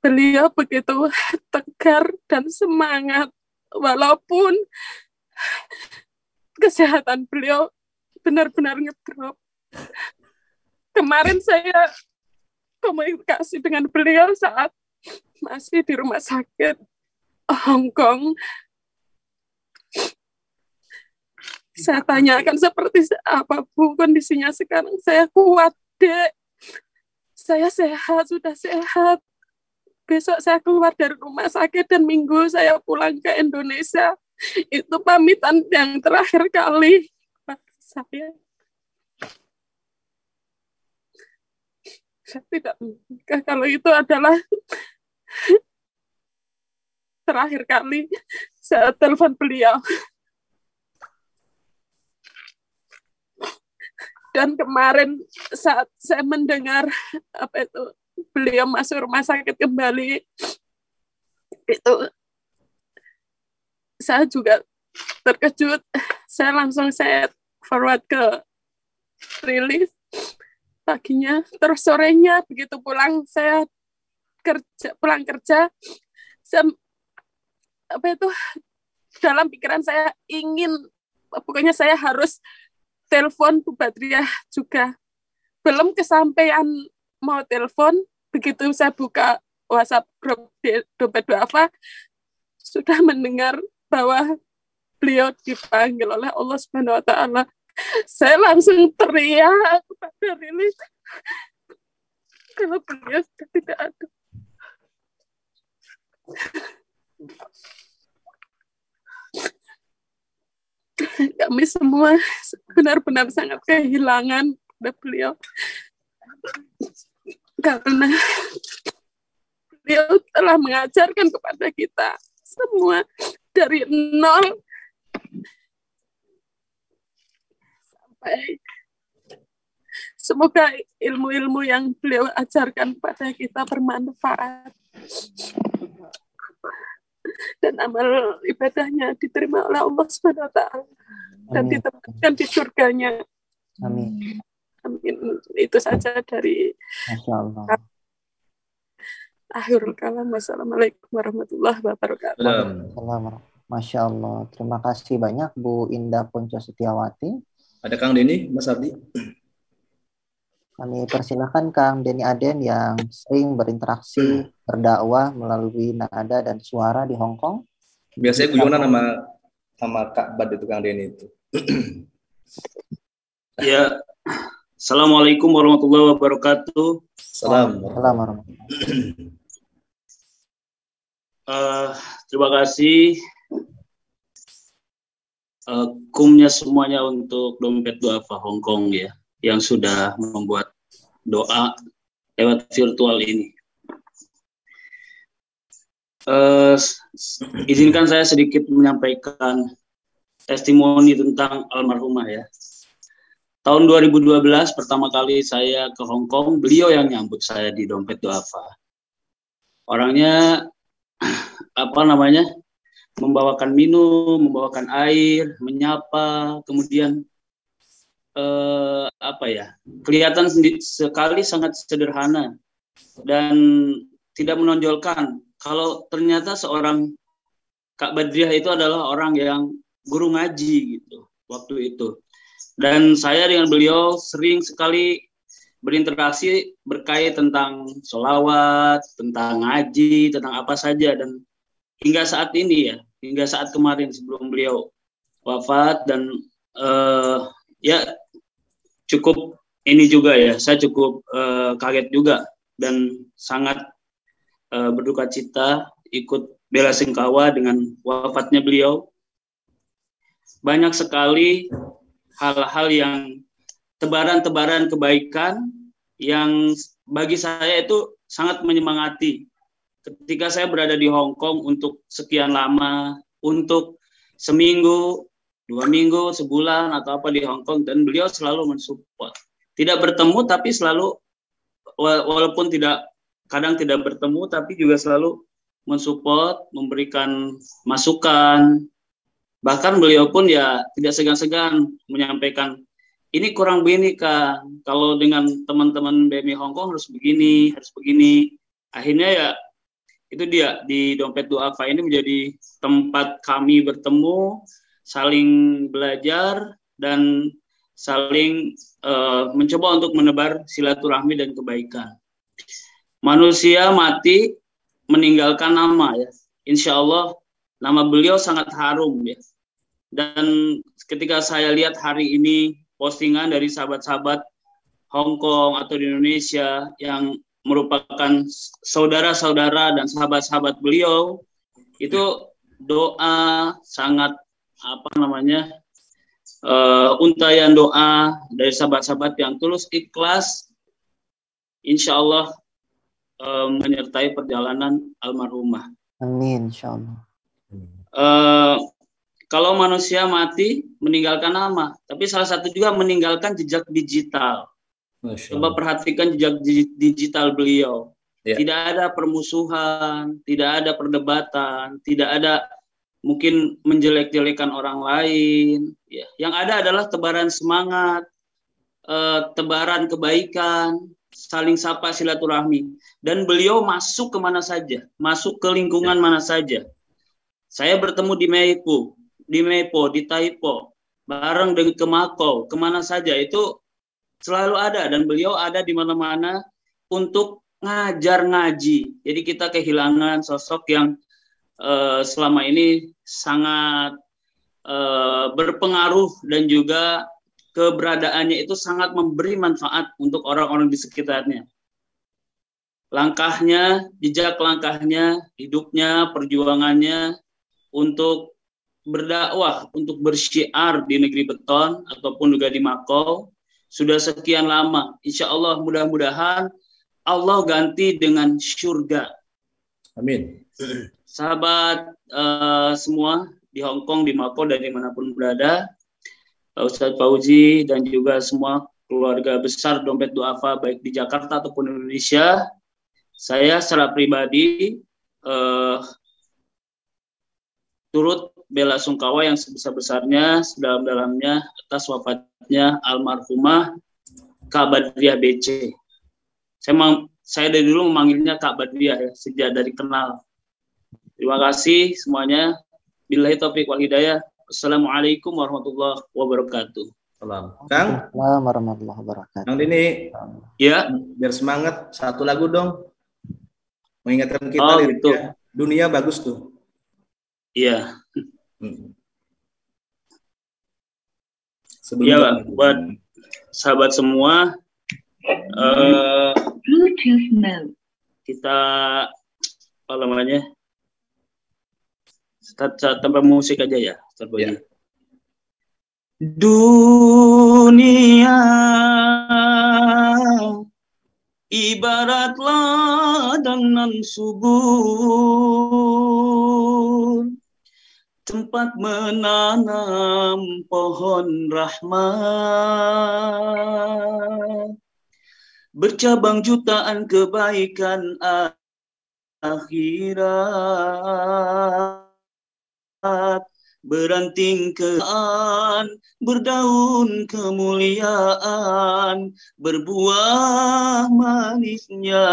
Beliau begitu tegar dan semangat, walaupun kesehatan beliau benar-benar ngedrop. Kemarin saya komunikasi dengan beliau saat masih di rumah sakit Hong Kong. Saya tanyakan seperti apa Bu kondisinya sekarang. Saya kuat, Dek. Saya sehat, sudah sehat. Besok saya keluar dari rumah sakit dan Minggu saya pulang ke Indonesia. Itu pamitan yang terakhir kali saya. Saya tidak menikah kalau itu adalah terakhir kali saya telepon beliau. Dan kemarin saat saya mendengar beliau masuk rumah sakit kembali, itu saya juga terkejut. Saya langsung forward ke rilis paginya, terus sorenya begitu pulang kerja, saya, dalam pikiran saya pokoknya saya harus telepon Bu Badriah juga. Belum kesampaian mau telepon, begitu saya buka WhatsApp grup Dompet Duafa, sudah mendengar bahwa beliau dipanggil oleh Allah Subhanahu wa Ta'ala. Saya langsung teriak kepada rilis kalau beliau sudah tidak ada. Kami semua benar-benar sangat kehilangan pada beliau. Karena beliau telah mengajarkan kepada kita semua dari nol sampai, semoga ilmu-ilmu yang beliau ajarkan kepada kita bermanfaat dan amal ibadahnya diterima oleh Allah Subhanahu wa Ta'ala dan ditempatkan di surganya. Amin. Amin. Itu saja dari Masya Allah. Akhirul kalam. Wassalamualaikum warahmatullahi wabarakatuh. Masya Allah. Terima kasih banyak Bu Indah Ponco Setiawati. Ada Kang Denny, Mas Ardi. Kami persilakan Kang Denny Aden yang sering berinteraksi berdakwah melalui nada dan suara di Hong Kong. Biasanya guyonan sama Kak Bad itu Kang Denny itu. Ya, Assalamualaikum warahmatullahi wabarakatuh. Assalamualaikum. Terima kasih kumnya semuanya untuk Dompet Duafa Hong Kong ya, yang sudah membuat doa lewat virtual ini. Izinkan saya sedikit menyampaikan testimoni tentang almarhumah ya. Tahun 2012 pertama kali saya ke Hong Kong, beliau yang nyambut saya di Dompet Duafa. Orangnya membawakan minum, membawakan air, menyapa, kemudian kelihatan sekali sangat sederhana dan tidak menonjolkan kalau ternyata seorang Kak Badriah itu adalah orang yang guru ngaji gitu waktu itu. Dan saya dengan beliau sering sekali berinteraksi berkait tentang sholawat, tentang ngaji, tentang apa saja. Dan hingga saat ini ya, hingga saat kemarin sebelum beliau wafat dan cukup ini juga ya, saya cukup kaget juga dan sangat berduka cita ikut belasungkawa dengan wafatnya beliau. Banyak sekali hal-hal yang tebaran-tebaran kebaikan yang bagi saya itu sangat menyemangati. Ketika saya berada di Hong Kong untuk sekian lama, untuk seminggu, 2 minggu, sebulan atau apa di Hong Kong, dan beliau selalu mensupport. Tidak bertemu tapi selalu, walaupun kadang tidak bertemu tapi juga selalu mensupport, memberikan masukan. Bahkan beliau pun ya tidak segan-segan menyampaikan, ini kurang begini Kak, kalau dengan teman-teman BMI Hong Kong harus begini, harus begini. Akhirnya ya itu dia, di Dompet Duafa ini menjadi tempat kami bertemu, saling belajar, dan saling mencoba untuk menebar silaturahmi dan kebaikan. Manusia mati meninggalkan nama ya. Insya Allah nama beliau sangat harum ya. Dan ketika saya lihat hari ini postingan dari sahabat-sahabat Hong Kong atau di Indonesia yang merupakan saudara-saudara dan sahabat-sahabat beliau, itu doa sangat untayan doa dari sahabat-sahabat yang tulus ikhlas, insya Allah menyertai perjalanan almarhumah. Amin, insya Allah. Kalau manusia mati meninggalkan nama, tapi salah satu juga meninggalkan jejak digital. Coba perhatikan jejak digital beliau. Ya. Tidak ada permusuhan, tidak ada perdebatan, tidak ada mungkin menjelek-jelekan orang lain. Ya. Yang ada adalah tebaran semangat, tebaran kebaikan, saling sapa silaturahmi. Dan beliau masuk kemana saja, masuk ke lingkungan mana saja. Saya bertemu di Meipo, di Taipo, bareng dengan ke Makau, kemana saja itu selalu ada, dan beliau ada di mana-mana untuk ngajar ngaji. Jadi kita kehilangan sosok yang selama ini sangat berpengaruh, dan juga keberadaannya itu sangat memberi manfaat untuk orang-orang di sekitarnya. Langkahnya, jejak langkahnya, hidupnya, perjuangannya untuk berdakwah, untuk bersyiar di negeri beton ataupun juga di Makau sudah sekian lama. Insya Allah mudah-mudahan Allah ganti dengan surga. Amin. Sahabat semua di Hong Kong, di Makau, dan dimanapun berada, Ustadz Fauzi dan juga semua keluarga besar Dompet Duafa baik di Jakarta ataupun Indonesia, saya secara pribadi turut bela sungkawa yang sebesar-besarnya, sedalam-dalamnya atas wafatnya almarhumah Kak Badriah BC. Saya dari dulu memanggilnya Kak Badriah ya, sejak dari kenal. Terima kasih semuanya. Billahi taufiq wal hidayah. Assalamualaikum warahmatullahi wabarakatuh. Kang, warahmatullahi wabarakatuh. Kang Dini, ya, biar semangat, satu lagu dong. Mengingatkan kita liriknya. Dunia bagus tuh. Iya. Iya, buat sahabat semua, Bluetooth mode. Kita apa namanya? Tanpa musik aja ya, ya. Dunia ibarat ladang subur, tempat menanam pohon rahmat, bercabang jutaan kebaikan akhirat, beranting kean, berdaun kemuliaan, berbuah manisnya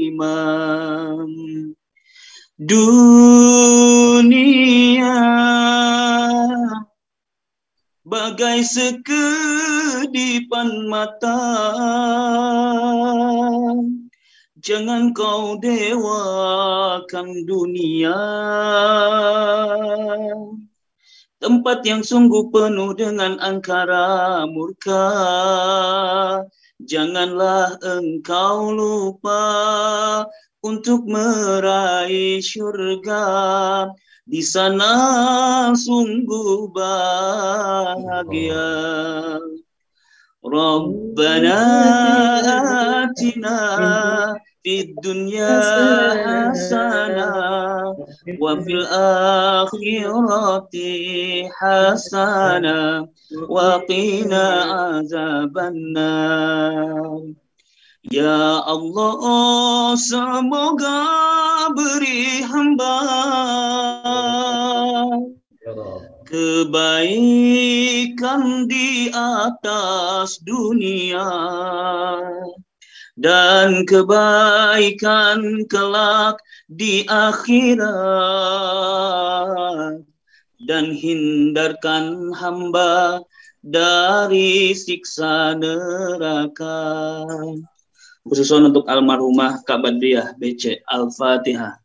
iman. Dunia bagai sekedipan mata, jangan kau dewakan dunia, tempat yang sungguh penuh dengan angkara murka. Janganlah engkau lupa untuk meraih surga, di sana sungguh bahagia. Rabbana atina fid dunya hasanah wa fil akhirati hasanah wa qina azabannar. Ya Allah, semoga beri hamba kebaikan di atas dunia dan kebaikan kelak di akhirat, dan hindarkan hamba dari siksa neraka. Khususon untuk almarhumah Kak Badriah BC. Al-Fatihah.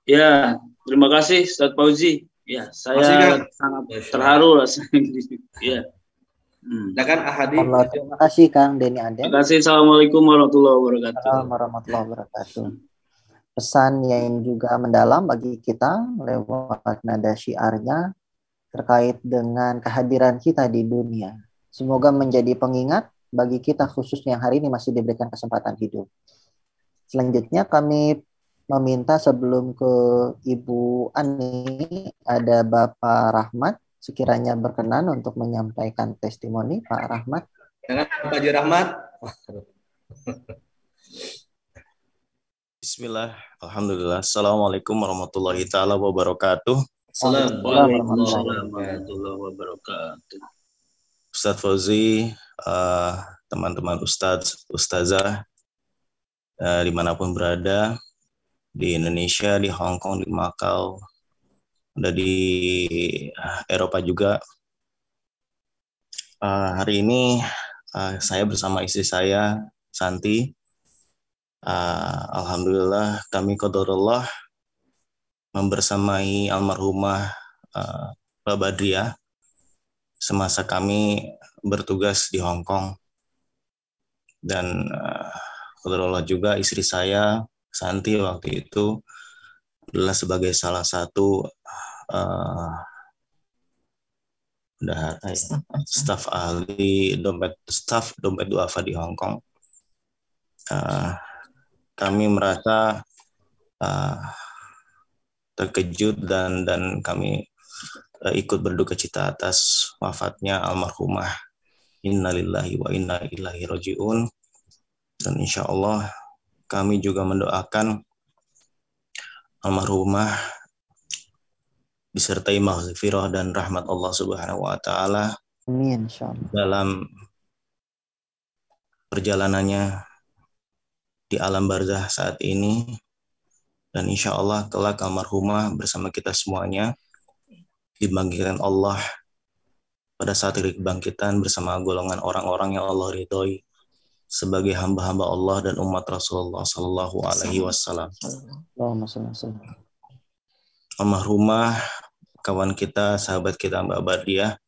Ya, terima kasih Ustaz Fauzi. Ya, saya sangat terharu rasanya. Ya. Silakan Ahadi. Terima kasih Kang Denny Aden. Terima kasih. Assalamualaikum warahmatullahi wabarakatuh. Assalamualaikum warahmatullahi wabarakatuh. Pesan yang juga mendalam bagi kita lewat nada syiarnya terkait dengan kehadiran kita di dunia. Semoga menjadi pengingat bagi kita khususnya yang hari ini masih diberikan kesempatan hidup. Selanjutnya kami meminta sebelum ke Ibu Ani ada Bapak Rahmat sekiranya berkenan untuk menyampaikan testimoni. Pak Rahmat. Dengan Pak Haji Rahmat. Bismillah, alhamdulillah. Assalamualaikum warahmatullahi taala wabarakatuh. Waalaikumsalam warahmatullahi wabarakatuh. Ustadz Fauzi, teman-teman Ustadz, Ustazah, dimanapun berada, di Indonesia, di Hong Kong, di Macau, ada di Eropa juga. Hari ini saya bersama istri saya, Santi. Alhamdulillah kami qadarullah membersamai almarhumah Mbak Badriah semasa kami bertugas di Hong Kong. Dan qadarullah juga istri saya, Santi, waktu itu adalah sebagai salah satu staf ahli dompet duafa di Hong Kong. Kami merasa terkejut dan kami ikut berduka cita atas wafatnya almarhumah. Innalillahi wa inna ilaihi rajiun. Dan insya Allah kami juga mendoakan almarhumah disertai maghfirah dan rahmat Allah Subhanahu wa taala. Amin, insyaallah. Dalam perjalanannya di alam barzah saat ini, dan insya Allah kelak almarhumah bersama kita semuanya dibangkitkan Allah pada saat hari kebangkitan bersama golongan orang-orang yang Allah ridhoi sebagai hamba-hamba Allah dan umat Rasulullah Sallallahu Alaihi Wasallam. Almarhumah kawan kita, sahabat kita Mbak Badriah,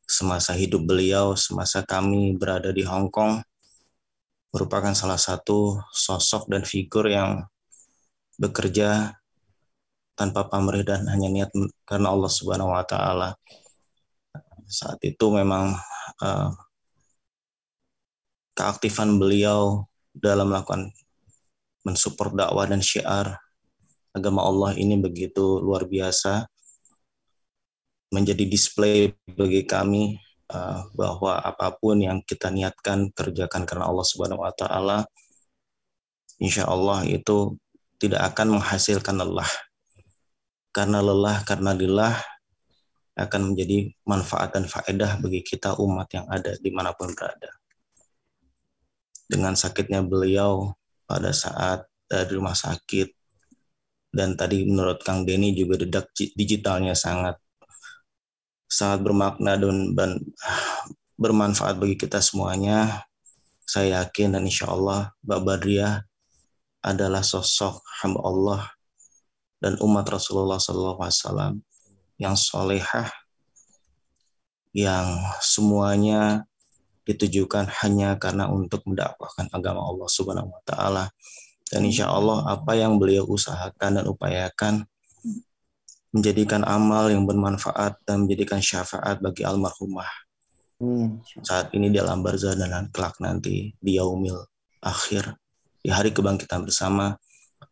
semasa hidup beliau, semasa kami berada di Hong Kong, merupakan salah satu sosok dan figur yang bekerja tanpa pamrih dan hanya niat karena Allah Subhanahu wa taala. Saat itu memang keaktifan beliau dalam melakukan mensupport dakwah dan syiar agama Allah ini begitu luar biasa, menjadi display bagi kami bahwa apapun yang kita niatkan kerjakan karena Allah Subhanahu wa taala, insya Allah itu tidak akan menghasilkan lelah. Karena lelah, karena lillah akan menjadi manfaat dan faedah bagi kita umat yang ada dimanapun berada. Dengan sakitnya beliau pada saat dari rumah sakit, dan tadi menurut Kang Denny juga dedak digitalnya sangat bermakna dan bermanfaat bagi kita semuanya. Saya yakin dan insya Allah Mbak Badriah adalah sosok hamba Allah dan umat Rasulullah SAW yang solehah, yang semuanya ditujukan hanya karena untuk mendakwahkan agama Allah Subhanahu wa taala. Dan insya Allah apa yang beliau usahakan dan upayakan menjadikan amal yang bermanfaat dan menjadikan syafaat bagi almarhumah saat ini di alam barzah dan kelak nanti di yaumil akhir, di hari kebangkitan bersama,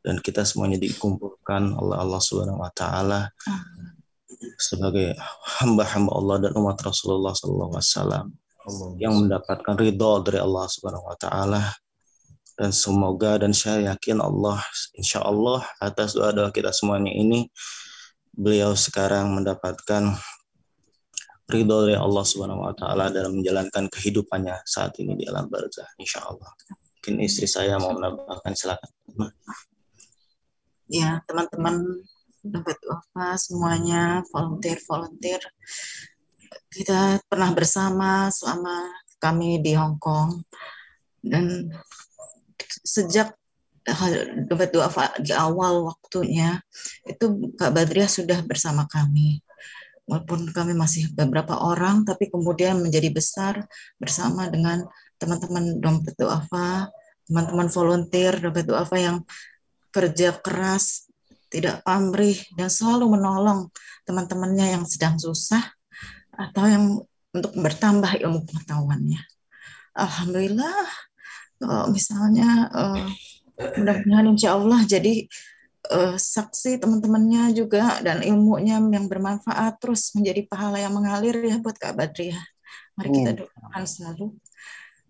dan kita semuanya dikumpulkan oleh Allah Subhanahu wa taala sebagai hamba-hamba Allah dan umat Rasulullah SAW yang mendapatkan ridha dari Allah Subhanahu wa taala. Dan semoga, dan saya yakin Allah, insya Allah atas doa-doa kita semuanya ini, beliau sekarang mendapatkan ridho dari Allah Subhanahu wa taala dalam menjalankan kehidupannya saat ini di alam barzah, insyaallah. Mungkin istri saya mau menambahkan, silakan. Ya, teman-teman dompet duafa semuanya, volunteer. Kita pernah bersama selama kami di Hong Kong, dan sejak dompet duafa di awal waktunya itu Kak Badriah sudah bersama kami. Walaupun kami masih beberapa orang, tapi kemudian menjadi besar bersama dengan teman-teman dompet duafa, teman-teman volunteer dompet duafa yang kerja keras, tidak pamrih, dan selalu menolong teman-temannya yang sedang susah atau yang untuk bertambah ilmu pengetahuannya. Alhamdulillah, misalnya mudah-mudahan insya Allah jadi saksi teman-temannya juga, dan ilmunya yang bermanfaat terus menjadi pahala yang mengalir ya buat Kak Badriah. Mari kita doakan selalu.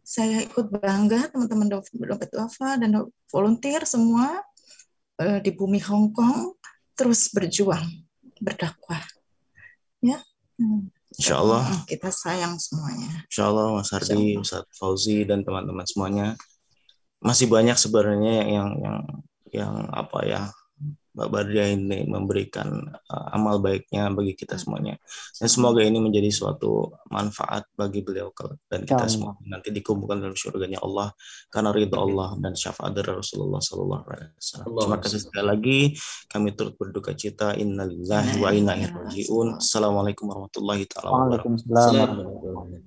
Saya ikut bangga teman-teman dompet duafa dan volunteer semua di bumi Hong Kong terus berjuang berdakwah. Ya. Insya Allah kita sayang semuanya. Insya Allah Mas Hardi, Ustaz Fauzi dan teman-teman semuanya, masih banyak sebenarnya yang apa ya, Mbak Badriah ini memberikan amal baiknya bagi kita semuanya, dan semoga ini menjadi suatu manfaat bagi beliau dan kita semua nanti dikumpulkan dalam surganya Allah karena ridha Allah dan syafaat dari Rasulullah SAW. Terima kasih sekali lagi, kami turut berduka cita. Innalillahi wa inna ilaihi rajiun. Assalamualaikum warahmatullahi wabarakatuh.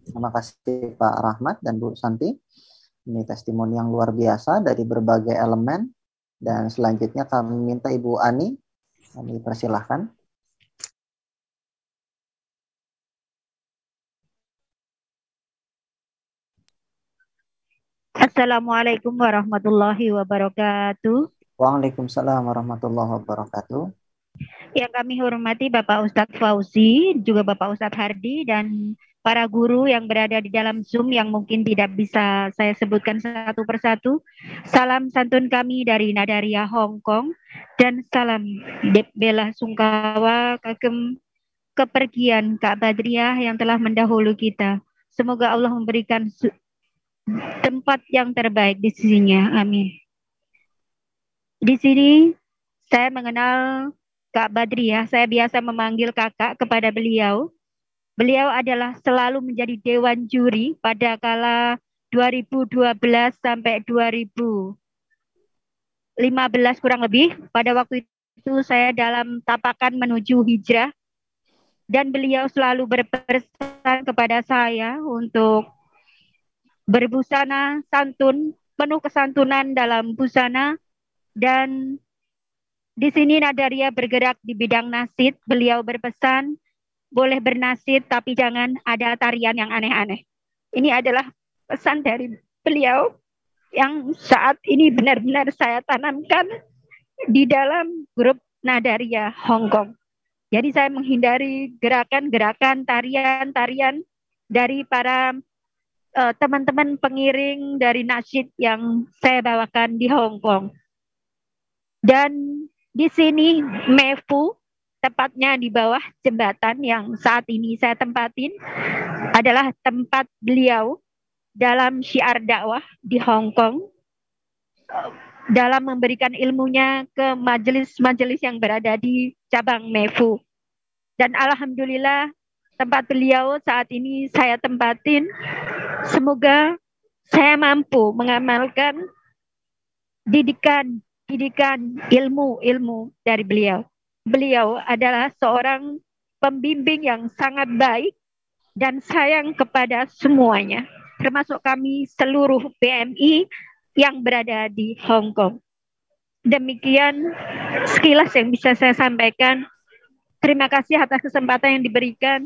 Terima kasih Pak Rahmat dan Bu Santi. Ini testimoni yang luar biasa dari berbagai elemen. Dan selanjutnya kami minta Ibu Ani, kami persilahkan. Assalamualaikum warahmatullahi wabarakatuh. Waalaikumsalam warahmatullahi wabarakatuh. Yang kami hormati Bapak Ustadz Fauzi, juga Bapak Ustadz Hardi, dan para guru yang berada di dalam Zoom yang mungkin tidak bisa saya sebutkan satu persatu. Salam santun kami dari Nadaria Hong Kong, dan salam bela sungkawa kagem kepergian Kak Badriah yang telah mendahului kita. Semoga Allah memberikan tempat yang terbaik di sisinya. Amin. Di sini saya mengenal Kak Badriah, saya biasa memanggil kakak kepada beliau. Beliau adalah selalu menjadi dewan juri pada kala 2012 sampai 2015 kurang lebih. Pada waktu itu saya dalam tapakan menuju hijrah, dan beliau selalu berpesan kepada saya untuk berbusana santun, penuh kesantunan dalam busana. Dan di sini Nadaria bergerak di bidang nasid. Beliau berpesan, boleh bernasid tapi jangan ada tarian yang aneh-aneh. Ini adalah pesan dari beliau yang saat ini benar-benar saya tanamkan di dalam grup Nadaria Hong Kong. Jadi saya menghindari gerakan-gerakan tarian-tarian dari para teman-teman pengiring dari nasyid yang saya bawakan di Hong Kong. Dan di sini Mefu, tepatnya di bawah jembatan yang saat ini saya tempatin, adalah tempat beliau dalam syiar dakwah di Hong Kong, dalam memberikan ilmunya ke majelis-majelis yang berada di cabang Mefu. Dan alhamdulillah tempat beliau saat ini saya tempatin. Semoga saya mampu mengamalkan didikan ilmu dari beliau. Beliau adalah seorang pembimbing yang sangat baik dan sayang kepada semuanya, termasuk kami seluruh PMI yang berada di Hong Kong. Demikian sekilas yang bisa saya sampaikan. Terima kasih atas kesempatan yang diberikan.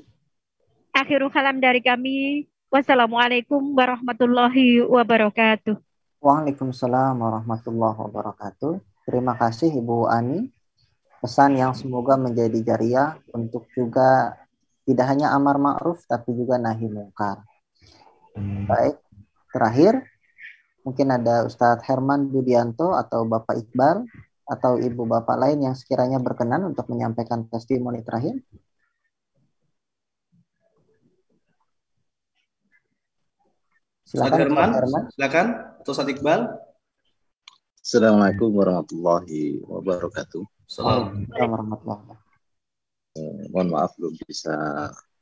Akhirul kalam dari kami. Wassalamualaikum warahmatullahi wabarakatuh. Waalaikumsalam warahmatullahi wabarakatuh. Terima kasih Ibu Ani. Pesan yang semoga menjadi jariah untuk juga tidak hanya amar ma'ruf tapi juga nahi mungkar. Baik, terakhir mungkin ada Ustadz Herman Budianto atau Bapak Iqbal atau Ibu Bapak lain yang sekiranya berkenan untuk menyampaikan testimoni terakhir. Silakan Herman, silakan atau Ustadz Iqbal. Assalamualaikum warahmatullahi wabarakatuh. Waalaikumsalam warahmatullahi wabarakatuh. Mohon maaf belum bisa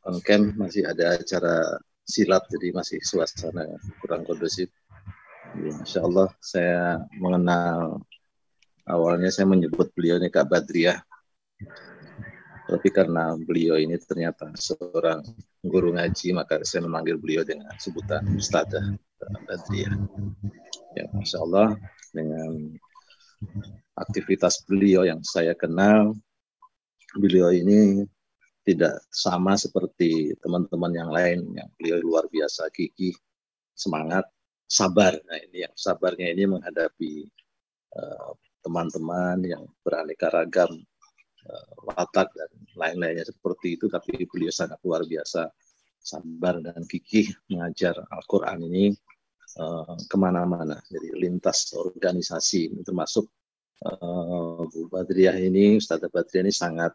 on cam, masih ada acara silat jadi masih suasana kurang kondusif. Ya, Masya Allah, saya mengenal, awalnya saya menyebut beliau ini Kak Badriah, tapi karena beliau ini ternyata seorang guru ngaji, maka saya memanggil beliau dengan sebutan Ustazah Badriah. Ya, Masya Allah, dengan aktivitas beliau yang saya kenal, beliau ini tidak sama seperti teman-teman yang lain, yang beliau luar biasa gigih, semangat, sabar. Nah, ini yang sabarnya ini menghadapi teman-teman yang beraneka ragam watak dan lain-lainnya seperti itu, tapi beliau sangat luar biasa sabar dan gigih mengajar Al-Quran ini kemana-mana. Jadi lintas organisasi, termasuk Bu Badriah ini, Ustazah Badriah ini sangat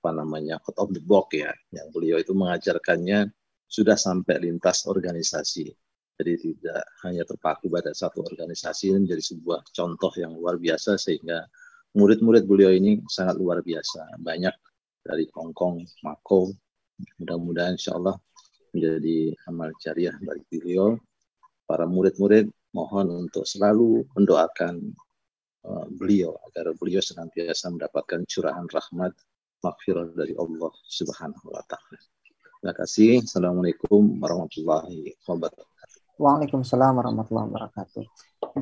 out of the box ya, yang beliau itu mengajarkannya sudah sampai lintas organisasi. Jadi tidak hanya terpaku pada satu organisasi, ini menjadi sebuah contoh yang luar biasa, sehingga murid-murid beliau ini sangat luar biasa. Banyak dari Hongkong, Mako, mudah-mudahan insya Allah menjadi amal jariah bagi beliau. Para murid-murid mohon untuk selalu mendoakan beliau, agar beliau senantiasa mendapatkan curahan rahmat, maghfirah dari Allah Subhanahu wa Ta'ala. Terima kasih. Assalamualaikum warahmatullahi wabarakatuh. Waalaikumsalam warahmatullahi wabarakatuh.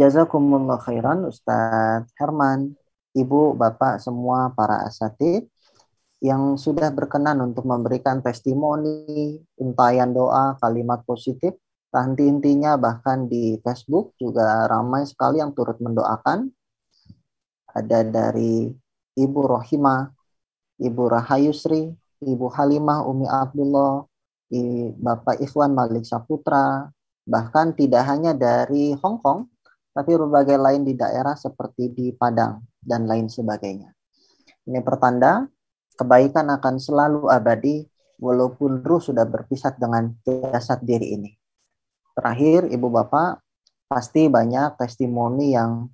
Jazakumullah khairan Ustadz Herman, Ibu, Bapak, semua para asatidz yang sudah berkenan untuk memberikan testimoni, untayan doa, kalimat positif. Tak henti-hentinya bahkan di Facebook juga ramai sekali yang turut mendoakan. Ada dari Ibu Rohimah, Ibu Rahayusri, Ibu Halimah Umi Abdullah, Bapak Ikhwan Malik Saputra, bahkan tidak hanya dari Hong Kong, tapi berbagai lain di daerah seperti di Padang dan lain sebagainya. Ini pertanda kebaikan akan selalu abadi walaupun ruh sudah berpisah dengan jasad diri ini. Terakhir, Ibu Bapak, pasti banyak testimoni yang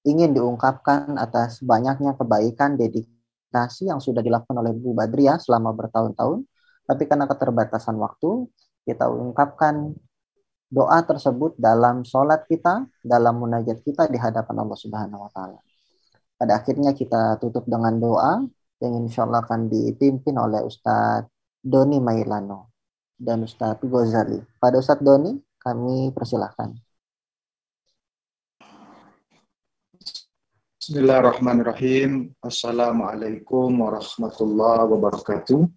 ingin diungkapkan atas banyaknya kebaikan, dedikasi yang sudah dilakukan oleh Bu Badriah selama bertahun-tahun, tapi karena keterbatasan waktu, kita ungkapkan doa tersebut dalam sholat kita, dalam munajat kita di hadapan Allah Subhanahu wa Ta'ala. Pada akhirnya kita tutup dengan doa yang insya Allah akan dipimpin oleh Ustadz Doni Mailano dan Ustadz Ghazali. Pada Ustadz Doni, kami persilahkan. Bismillahirrahmanirrahim. Assalamualaikum warahmatullahi wabarakatuh.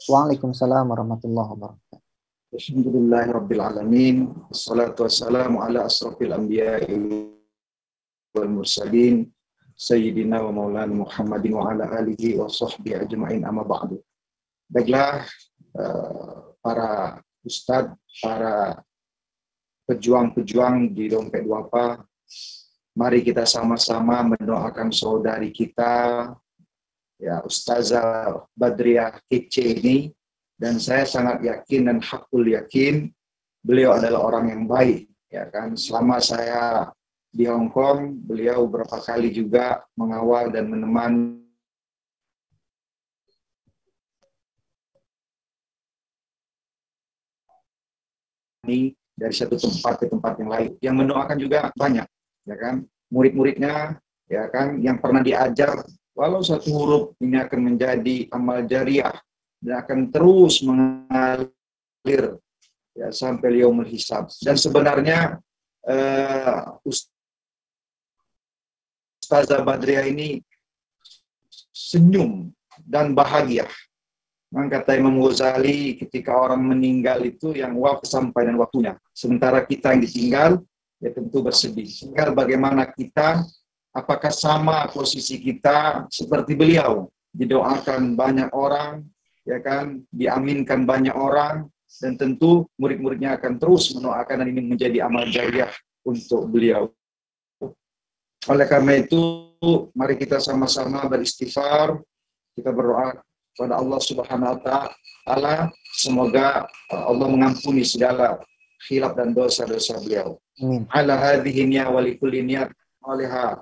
Waalaikumsalam warahmatullahi wabarakatuh. Alhamdulillahirabbil alamin. Wassalatu wassalamu ala asrofil anbiya'i wal mursalin sayyidina wa maulana Muhammadin wa ala alihi wa sahbihi ajma'in, amma ba'du. Baiklah, para ustadz, para pejuang-pejuang di Dompet Duafa, mari kita sama-sama mendoakan saudari kita, ya, Ustazah Badriah kece ini. Dan saya sangat yakin dan hakul yakin beliau adalah orang yang baik, ya kan. Selama saya di Hong Kong, beliau beberapa kali juga mengawal dan menemani dari satu tempat ke tempat yang lain. Yang mendoakan juga banyak, ya kan. Murid-muridnya, ya kan, yang pernah diajar, walau satu huruf ini akan menjadi amal jariah dan akan terus mengalir ya sampai yaumul hisab. Dan sebenarnya Ustazah Badriah ini senyum dan bahagia. Kata Imam Ghazali, ketika orang meninggal itu yang wafat sampai dan waktunya. Sementara kita yang ditinggal, ya tentu bersedih. Tinggal bagaimana kita, apakah sama posisi kita seperti beliau. Didoakan banyak orang, ya kan, diaminkan banyak orang, dan tentu murid-muridnya akan terus mendoakan, dan ini menjadi amal jariah untuk beliau. Oleh karena itu, mari kita sama-sama beristighfar, kita berdoa kepada Allah Subhanahu wa Ta'ala, semoga Allah mengampuni segala khilaf dan dosa-dosa beliau. Ala hadhihi niyyah wa likulli niyyah alaiha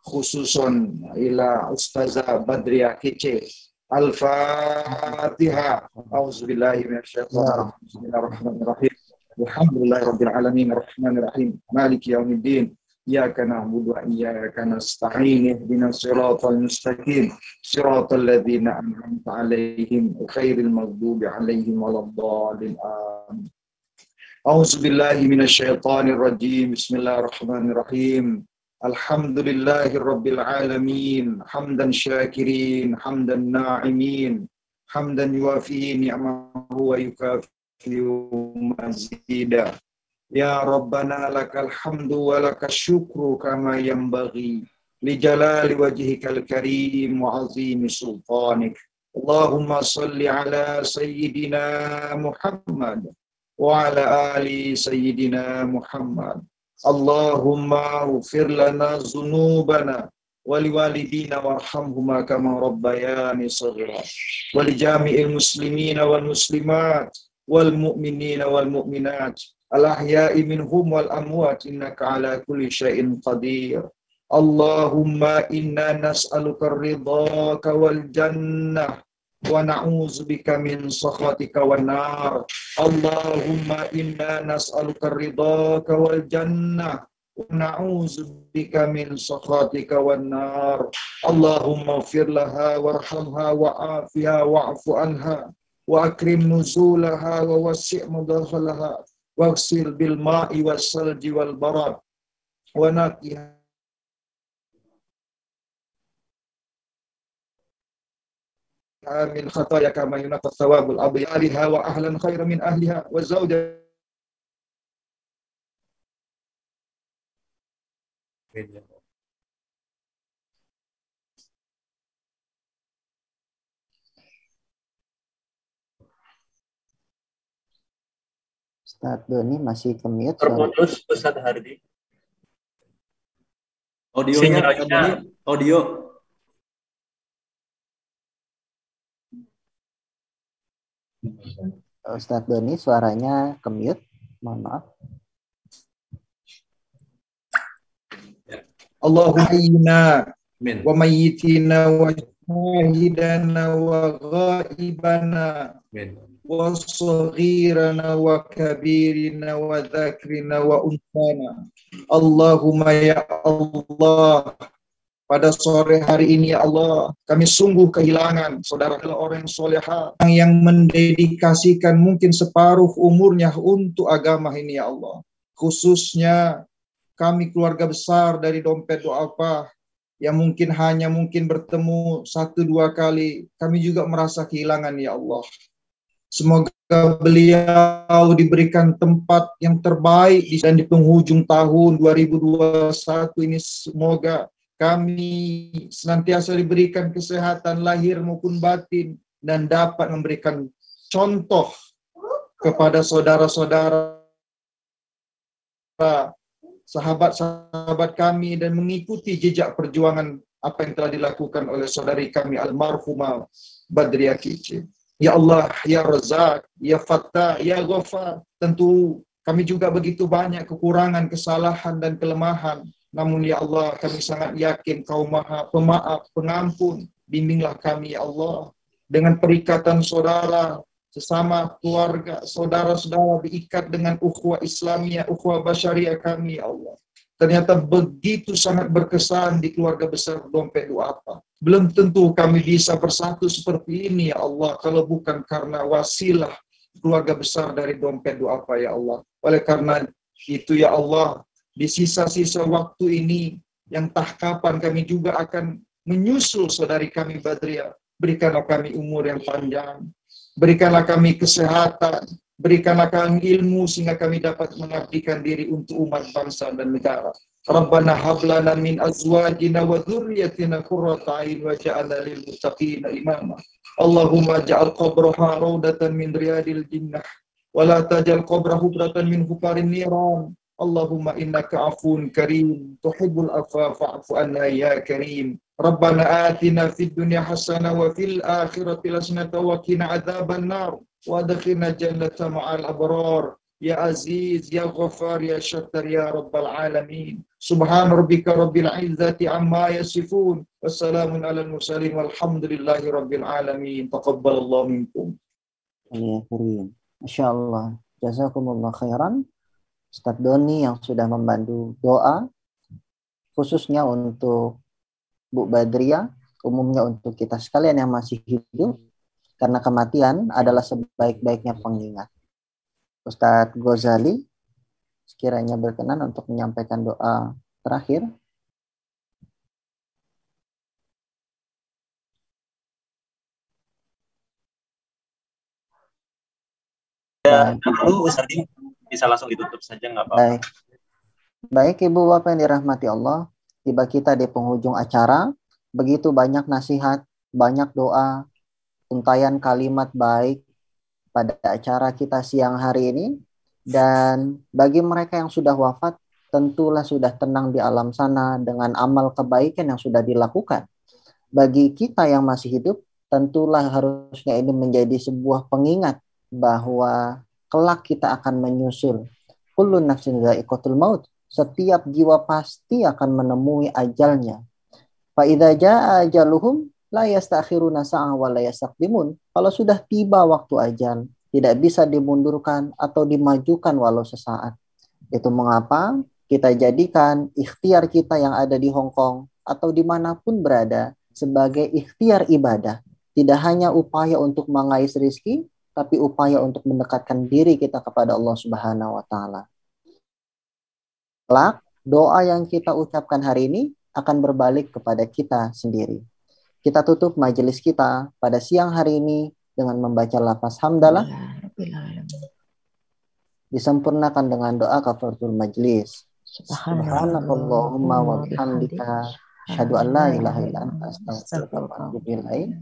khususon ila Ustazah Badriah Kece. Al-Fatihah. A'udzubillahi minasyaitonir rajim. Bismillahirrahmanirrahim. Alhamdulillahirabbil alamin arrahmanir rahim maliki yaumiddin. Iyyaka na'budu wa iyyaka nasta'in ihdinas siratal mustaqim siratal ladzina an'amta 'alaihim ghairil maghdubi 'alaihim waladdallin amin. A'udzubillahi minasyaitonir rajim. Bismillahirrahmanirrahim. Alhamdulillahirabbil alamin hamdan syakirin hamdan na'imin hamdan yuwafi ni'amahu wa yukafi'u mazida. Ya Rabbana lakal hamdu wa lakas syukru kama yanbaghi li jalali wajhikal karim wa azimi sultanik. Allahumma salli ala sayyidina Muhammad wa ala ali sayyidina Muhammad. Allahumma ufir lana zunubana wa liwalidina warhamhuma kama rabbayani shaghira wa li jami'il muslimina wal muslimat wal mu'minina wal mu'minat al-ahya'i minhum wal amwat innaka ala kulli syai'in qadir. Allahumma inna nas'aluka ridhaka wal jannah wa na'udzubika min sakhatika wan nar. Allahumma inna nas'aluka ridhaka wal jannah wa na'udzubika min sakhatika wan nar. Allahumma ighfir laha warhamha wa'afiha wa'fu anha wa akrim nuzulaha wa wasi' mudkhalaha waghsil bil ma'i was salji wal barad wa naqiha min khataya kama yunqqa thawabul abyariha wa ahlan khairan min ahliha wa zawja. Ustadz Doni masih ke-mute. Terputus Ustadz Hardi. Audionya, audio. Ustadz Doni suaranya ke-mute. Mohon maaf. Allahumma hayyina wa mayyitina wa syahidana wa ghaibana wa saghirana wa kabirina wa dzakrina wa unsana. Allahumma ya Allah, pada sore hari ini ya Allah, kami sungguh kehilangan saudara orang yang soleha yang mendedikasikan mungkin separuh umurnya untuk agama ini ya Allah. Khususnya kami keluarga besar dari Dompet Du'afa yang mungkin bertemu 1-2 kali, kami juga merasa kehilangan ya Allah. Semoga beliau diberikan tempat yang terbaik dan di penghujung tahun 2021 ini semoga kami senantiasa diberikan kesehatan lahir maupun batin dan dapat memberikan contoh kepada saudara-saudara, sahabat-sahabat kami dan mengikuti jejak perjuangan apa yang telah dilakukan oleh saudari kami almarhumah Badriah Kece. Ya Allah, ya Razak, ya Fattah, ya Ghafar. Tentu kami juga begitu banyak kekurangan, kesalahan dan kelemahan. Namun ya Allah, kami sangat yakin Kau Maha Pemaaf, Pengampun. Bimbinglah kami ya Allah dengan perikatan saudara, sesama keluarga, saudara-saudara diikat dengan ukhuwah Islamiyah, ukhuwah Basyariah kami ya Allah. Ternyata begitu sangat berkesan di keluarga besar Dompet Du'afa. Belum tentu kami bisa bersatu seperti ini ya Allah, kalau bukan karena wasilah keluarga besar dari Dompet Du'afa ya Allah. Oleh karena itu ya Allah, di sisa-sisa waktu ini yang tak kapan kami juga akan menyusul saudari kami Badriah. Berikanlah kami umur yang panjang, berikanlah kami kesehatan, berikanlah kami ilmu sehingga kami dapat mengabdikan diri untuk umat bangsa dan negara. Rabbana hablana min azwajina wa dzurriyyatina qurrata a'yun waj'alna lil muttaqina imama. Allahumma ja'al qabraha raudatan min riyadil jinnah wa la taj'al qabrahu hubratan min hufarin niran. Allahumma innaka afuwun karim tuhibbul afwa fa'fu anna ya karim. Rabbana atina fid dunya hasanah wa fil akhirati hasanah wa qina adzaban nar wa adkhilna jannata ma'al abrar Ya Aziz, Ya Ghaffar, Ya Syattar, Ya Rabbal Alamin. Subhan rabbika rabbil izzati amma yasifun. Wassalamun alal mursalin walhamdulillahi rabbil alamin. Taqabbalallahu minkum. Masya Allah. Jazakumullah khairan. Ustadz Doni yang sudah membantu doa, khususnya untuk Bu Badriah, umumnya untuk kita sekalian yang masih hidup, karena kematian adalah sebaik-baiknya pengingat. Ustadz Ghazali sekiranya berkenan untuk menyampaikan doa terakhir. Ustadz bisa langsung ditutup saja, nggak apa-apa. Baik Ibu Bapak yang dirahmati Allah, tiba kita di penghujung acara. Begitu banyak nasihat, banyak doa, untayan kalimat baik pada acara kita siang hari ini. Dan bagi mereka yang sudah wafat, tentulah sudah tenang di alam sana dengan amal kebaikan yang sudah dilakukan. Bagi kita yang masih hidup, tentulah harusnya ini menjadi sebuah pengingat bahwa kelak kita akan menyusul. Kullu nafsin dha'iqatul maut. Setiap jiwa pasti akan menemui ajalnya. Fa idza jaa ajaluhum la yastakhiruna sa'ah wa la yastaqdimun. Kalau sudah tiba waktu ajal, tidak bisa dimundurkan atau dimajukan walau sesaat. Itu mengapa kita jadikan ikhtiar kita yang ada di Hong Kong atau dimanapun berada sebagai ikhtiar ibadah. Tidak hanya upaya untuk mengais rezeki, tapi upaya untuk mendekatkan diri kita kepada Allah Subhanahu wa Ta'ala. Kelak, doa yang kita ucapkan hari ini akan berbalik kepada kita sendiri. Kita tutup majelis kita pada siang hari ini dengan membaca lafaz hamdalah, disempurnakan dengan doa kafaratul majlis. Subhanakallahumma wa bihamdika asyhadu an la ilaha illa anta astaghfiruka wa atubu ilaik.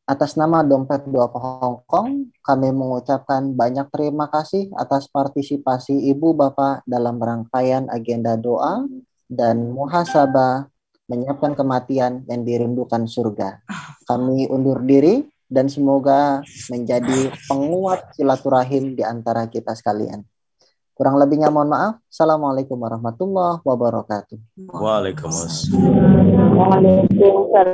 Atas nama Dompet Duafa Hong Kong, kami mengucapkan banyak terima kasih atas partisipasi Ibu Bapak dalam rangkaian agenda doa dan muhasabah menyiapkan kematian yang dirindukan surga. Kami undur diri dan semoga menjadi penguat silaturahim di antara kita sekalian. Kurang lebihnya mohon maaf. Assalamualaikum warahmatullahi wabarakatuh. Waalaikumsalam. Waalaikumsalam.